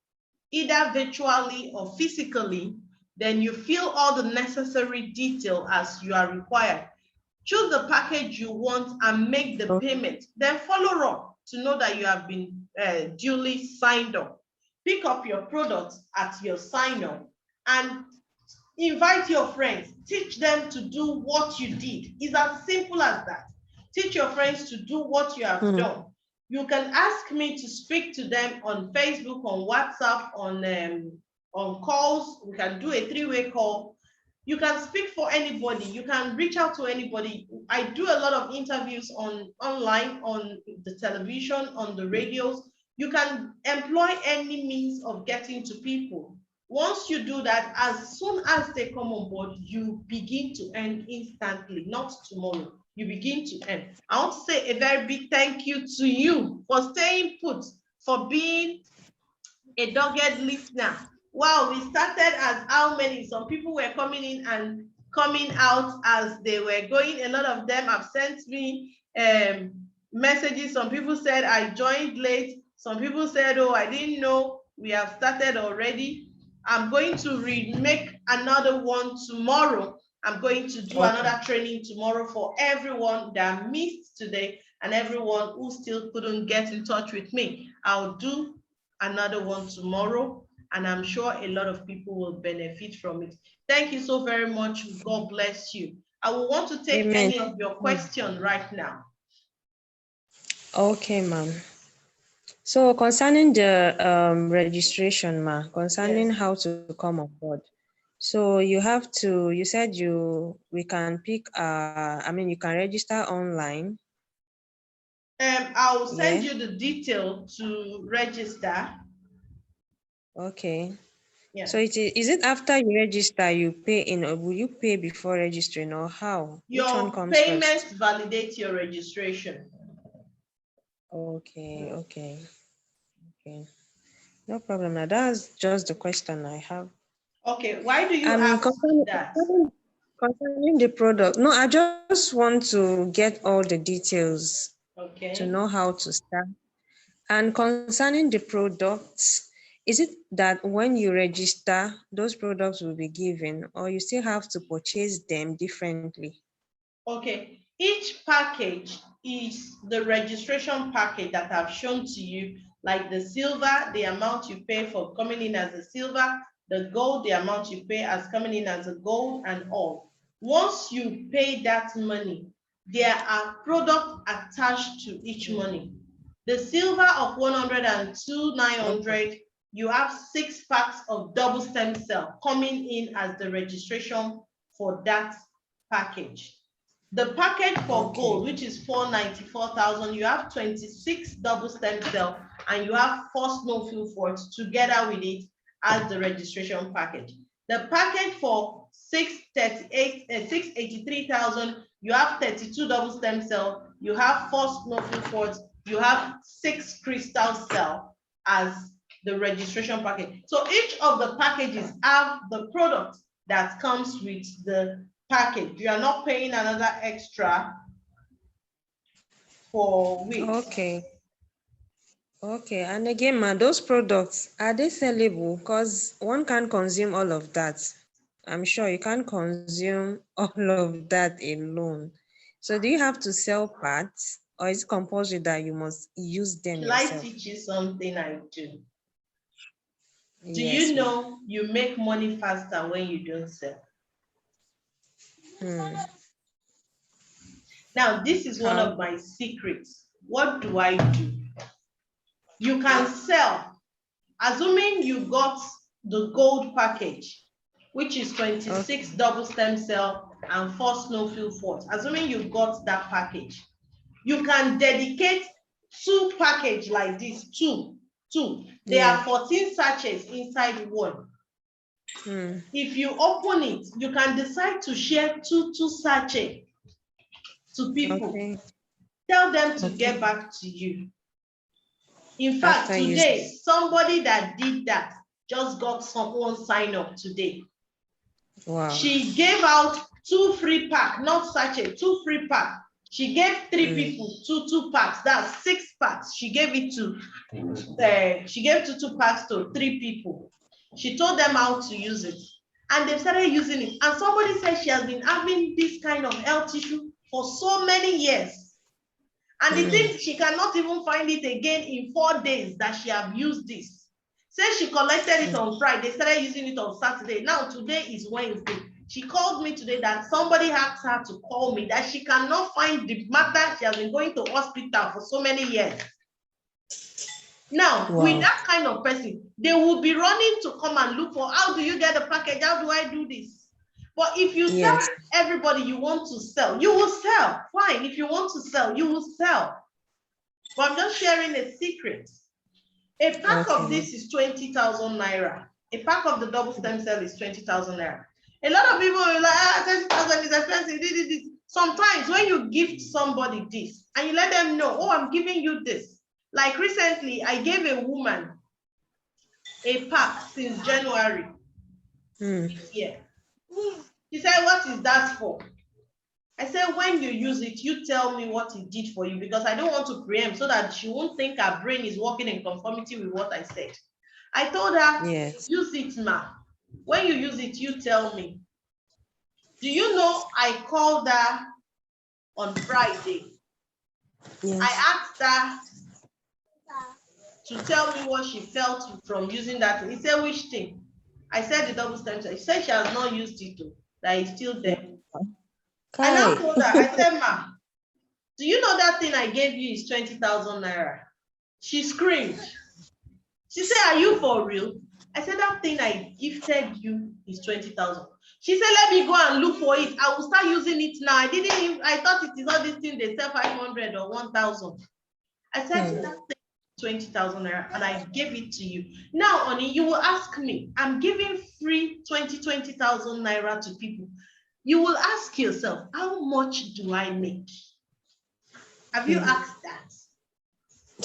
either virtually or physically. Then you fill all the necessary detail as you are required. Choose the package you want and make the payment. Then follow up to know that you have been duly signed up. Pick up your products at your sign up and invite your friends. Teach them to do what you did. It's as simple as that. Teach your friends to do what you have done. You can ask me to speak to them on Facebook, on WhatsApp, on calls. We can do a three-way call. You can speak for anybody. You can reach out to anybody. I do a lot of interviews online, on the television, on the radios. You can employ any means of getting to people. Once you do that, as soon as they come on board, you begin to earn instantly, not tomorrow. You begin to earn. I want to say a very big thank you to you for staying put, for being a dogged listener. Wow, we started as how many? Some people were coming in and coming out as they were going. A lot of them have sent me messages. Some people said I joined late. Some people said, oh, I didn't know we have started already. I'm going to make another one tomorrow. I'm going to do another training tomorrow for everyone that missed today and everyone who still couldn't get in touch with me. I'll do another one tomorrow, and I'm sure a lot of people will benefit from it. Thank you so very much. God bless you. I will want to take any of your questions right now.
Okay, ma'am. So concerning the registration, concerning
Yes.
how to come on board. So you have to, you said we can pick, you can register online.
I'll send you the detail to register.
Okay.
Yeah.
So is it after you register, you pay in, or will you pay before registering, or how? Which one
Your
comes
payment
first?
validates your registration.
Okay. No problem. Now that's just the question I have.
Okay, why do you ask that?
Concerning the product, no, I just want to get all the details to know how to start. And concerning the products, is it that when you register, those products will be given, or you still have to purchase them differently?
Okay, each package is the registration package that I've shown to you, like the silver, the amount you pay for coming in as a silver, the gold, the amount you pay as coming in as a gold, and all. Once you pay that money, there are products attached to each money. The silver of 102,900, you have 6 packs of double stem cell coming in as the registration for that package. The package for gold, which is 494,000, you have 26 double stem cell and you have 4 snow field forts together with it as the registration package. The package for 683,000, you have 32 double stem cell, you have 4 snow field forts, you have 6 crystal cell as the registration package. So each of the packages have the product that comes with the package. You are not paying another extra for weeks.
Okay, and again, those products, are they sellable? Because one can't consume all of that. I'm sure you can't consume all of that alone. So do you have to sell parts, or is it compulsory that you must use them yourself?
Shall I teach you something I do? Do
Yes,
you know you make money faster when you don't sell? Now, this is one of my secrets. What do I do? You can sell, assuming you got the gold package, which is 26 double stem cell and 4 snowfield forts. Assuming you got that package, you can dedicate 2 packages like this, two. There are 14 sachets inside one. If you open it, you can decide to share two sachets to people. Tell them to get back to you. In fact, today, somebody that did that just got someone sign up today. Wow. She gave out 2 free packs, not sachet, 2 free packs. She gave 3 people 2 packs. That's 6 packs. She gave it to, she gave 2 packs to 3 people. She told them how to use it. And they started using it. And somebody said she has been having this kind of health issue for so many years. And the thing, she cannot even find it again in 4 days that she have used this. Say she collected it on Friday, started using it on Saturday. Now today is Wednesday. She called me today that somebody asked her to call me that she cannot find the matter. She has been going to hospital for so many years. Now,
Wow.
with that kind of person, they will be running to come and look for, how do you get the package? How do I do this? But if you tell everybody you want to sell, you will sell. Fine. If you want to sell, you will sell. But I'm just sharing a secret. A pack of this is 20,000 naira. A pack of the double stem cell is 20,000 naira. A lot of people are like, 20,000 is expensive. Sometimes when you gift somebody this and you let them know, oh, I'm giving you this. Like recently, I gave a woman a pack since January this year. She said, what is that for? I said, when you use it, you tell me what it did for you, because I don't want to preempt so that she won't think her brain is working in conformity with what I said. I told her, use it, ma. When you use it, you tell me. Do you know I called her on Friday? I asked her to tell me what she felt from using that. He said, which thing? I said the double stem cell. She said she has not used it, that it's still there. I now told her, I said, ma, do you know that thing I gave you is 20,000 naira? She screamed. She said, are you for real? I said, that thing I gifted you is 20,000. She said, let me go and look for it. I will start using it now. I thought it is all these things they sell 500 or 1,000. I said, that thing is 20,000 naira and I gave it to you. Now, honey, you will ask me, I'm giving free 20,000 naira to people. You will ask yourself, how much do I make? Have you asked that?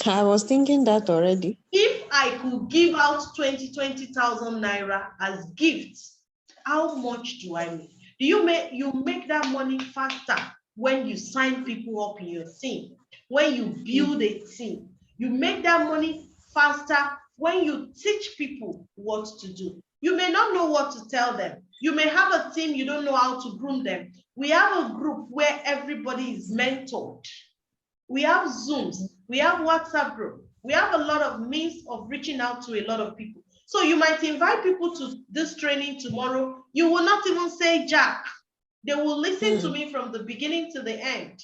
I was thinking that already.
If I could give out 20,000 naira as gifts, how much do I make? Do you make that money faster when you sign people up in your team, when you build a team? You make that money faster when you teach people what to do. You may not know what to tell them. You may have a team, you don't know how to groom them. We have a group where everybody is mentored. We have Zooms, we have WhatsApp group. We have a lot of means of reaching out to a lot of people. So you might invite people to this training tomorrow. You will not even say Jack. They will listen to me from the beginning to the end.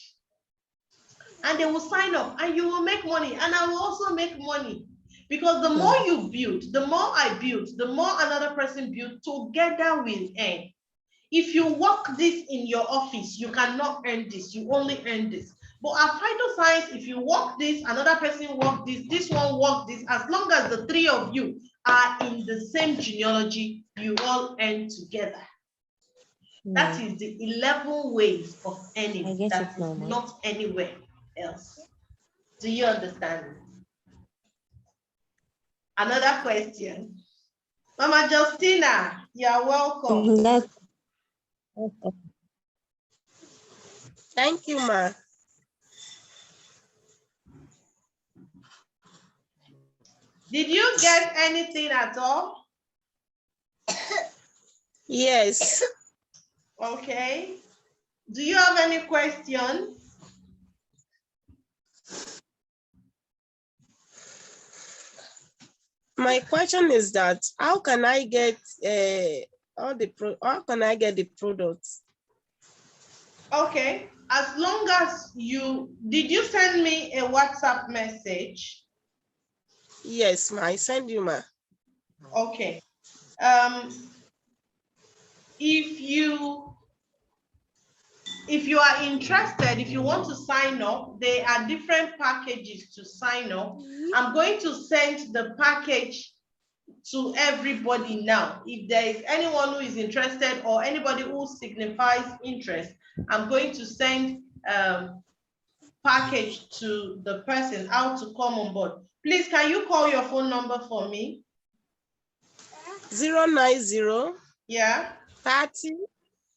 And they will sign up and you will make money. And I will also make money. Because the more you build, the more I build, the more another person build, together we'll earn. If you work this in your office, you cannot earn this. You only earn this. But at phytoscience, if you work this, another person work this one work this, as long as the three of you are in the same genealogy, you all earn together. That is the 11 ways of earning that is not anywhere else. Do you understand? Another question. Mama Justina, you are welcome.
Thank you, ma.
Did you get anything at all?
Yes.
Okay. Do you have any question?
My question is that how can I get how can I get the products?
Okay, as long as did you send me a WhatsApp message?
Yes, ma, I send you, ma.
Okay. If you are interested, if you want to sign up, there are different packages to sign up. I'm going to send the package to everybody now. If there is anyone who is interested or anybody who signifies interest, I'm going to send package to the person how to come on board. Please, can you call your phone number for me?
090.
Yeah.
30.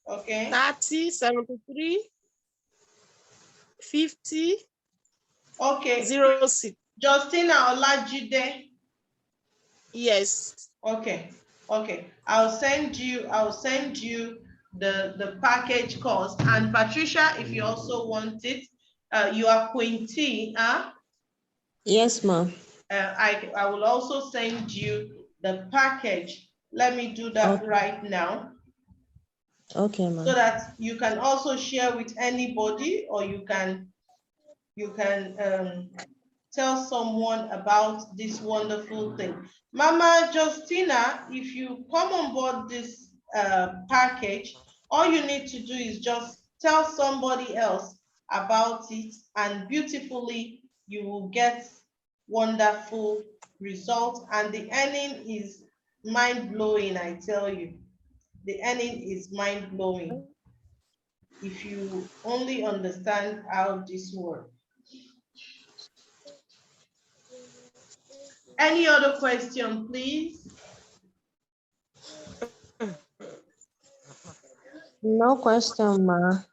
Okay.
30 73 50.
Okay.
06.
Justina Olajide.
Yes.
Okay. Okay. I'll send you the package cost. And Patricia, if you also want it, you are Quinty, huh?
Yes, ma'am.
I will also send you the package. Let me do that right now.
Okay, ma'am.
So that you can also share with anybody, or you can tell someone about this wonderful thing. Mama Justina, if you come on board this package, all you need to do is just tell somebody else about it, and beautifully you will get wonderful results, and the earning is mind-blowing. I tell you, the earning is mind-blowing if you only understand how this works. Any other question, please?
No question, ma.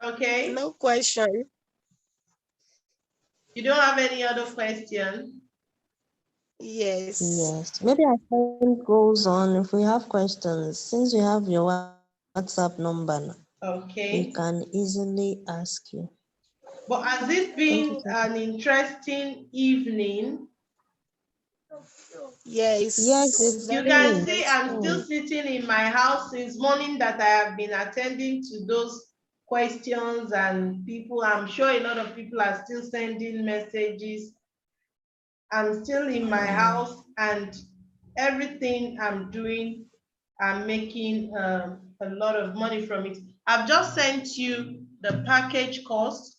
Okay.
No question.
You don't have any other question?
Yes.
Yes. Maybe our time goes on if we have questions. Since we have your WhatsApp number,
okay,
we can easily ask you.
But has this been an interesting evening?
Yes.
Yes, it's
You
very
can see I'm still
interesting.
sitting in my house since morning that I have been attending to those questions, and people, I'm sure a lot of people are still sending messages. I'm still in my house, and everything I'm doing, I'm making a lot of money from it. I've just sent you the package cost.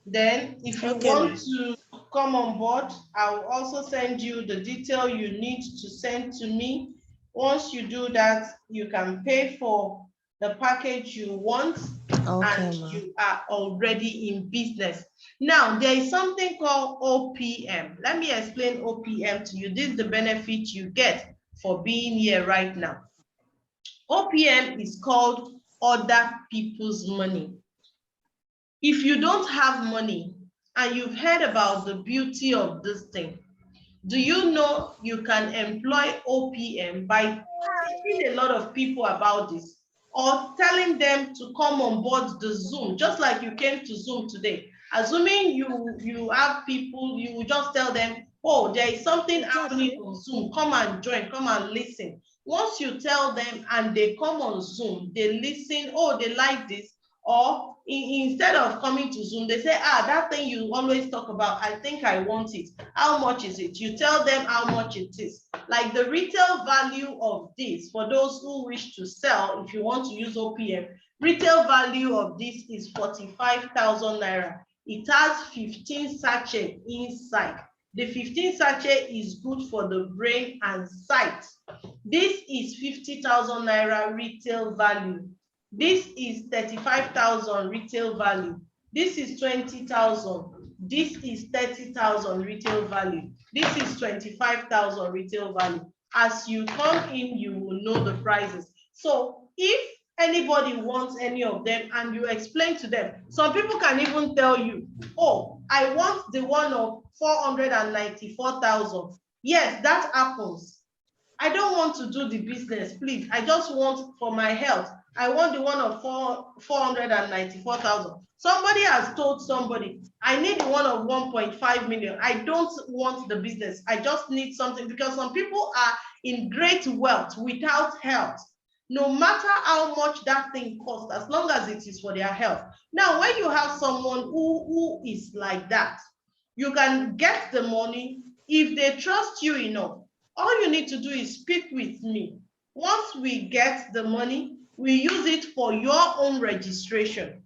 Then if you
Okay,
want to come on board, I'll also send you the detail you need to send to me. Once you do that, you can pay for the package you want,
Okay,
and
ma.
you are already in business. Now, there is something called OPM. Let me explain OPM to you. This is the benefit you get for being here right now. OPM is called other people's money. If you don't have money and you've heard about the beauty of this thing, do you know you can employ OPM by teaching a lot of people about this, or telling them to come on board the Zoom, just like you came to Zoom today? Assuming you have people, you just tell them, oh, there is something happening on Zoom, come and join, come and listen. Once you tell them and they come on Zoom, they listen, oh, they like this, or instead of coming to Zoom, they say, that thing you always talk about, I think I want it. How much is it? You tell them how much it is. Like the retail value of this, for those who wish to sell, if you want to use OPM, retail value of this is 45,000 Naira. It has 15 sachets inside. The 15 sachet is good for the brain and sight. This is 50,000 Naira retail value. This is 35,000 retail value. This is 20,000. This is 30,000 retail value. This is 25,000 retail value. As you come in, you will know the prices. So if anybody wants any of them and you explain to them, some people can even tell you, oh, I want the one of 494,000. Yes, that happens. I don't want to do the business, please. I just want for my health. I want the one of 494,000. Somebody has told somebody, I need the one of 1.5 million. I don't want the business. I just need something, because some people are in great wealth without health. No matter how much that thing costs, as long as it is for their health. Now, when you have someone who is like that, you can get the money. If they trust you enough, all you need to do is speak with me. Once we get the money, we use it for your own registration.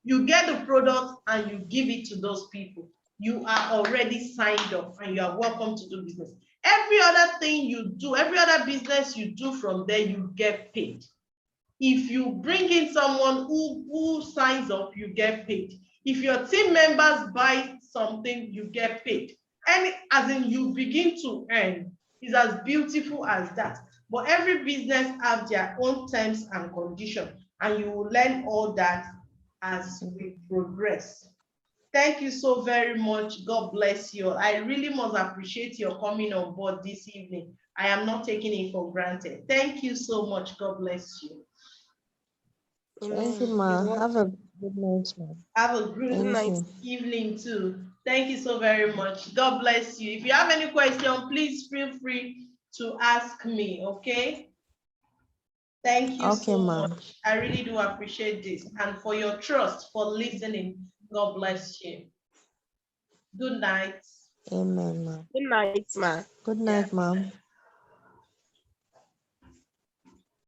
You get the product and you give it to those people. You are already signed up and you are welcome to do business. Every other thing you do, every other business you do from there, you get paid. If you bring in someone who signs up, you get paid. If your team members buy something, you get paid. And as in you begin to earn. Is as beautiful as that. But every business have their own terms and conditions, and you will learn all that as we progress. Thank you so very much. God bless you. I really must appreciate your coming on board this evening. I am not taking it for granted. Thank you so much. God bless you.
Thank you, ma. Have a good night, ma.
Have a good night, evening too. Thank you so very much. God bless you. If you have any question, please feel free to ask me, okay? Thank you so much. I really do appreciate this, and for your trust, for listening. God bless you. Good night.
Amen, ma'am.
Good night, ma.
Good night, ma'am.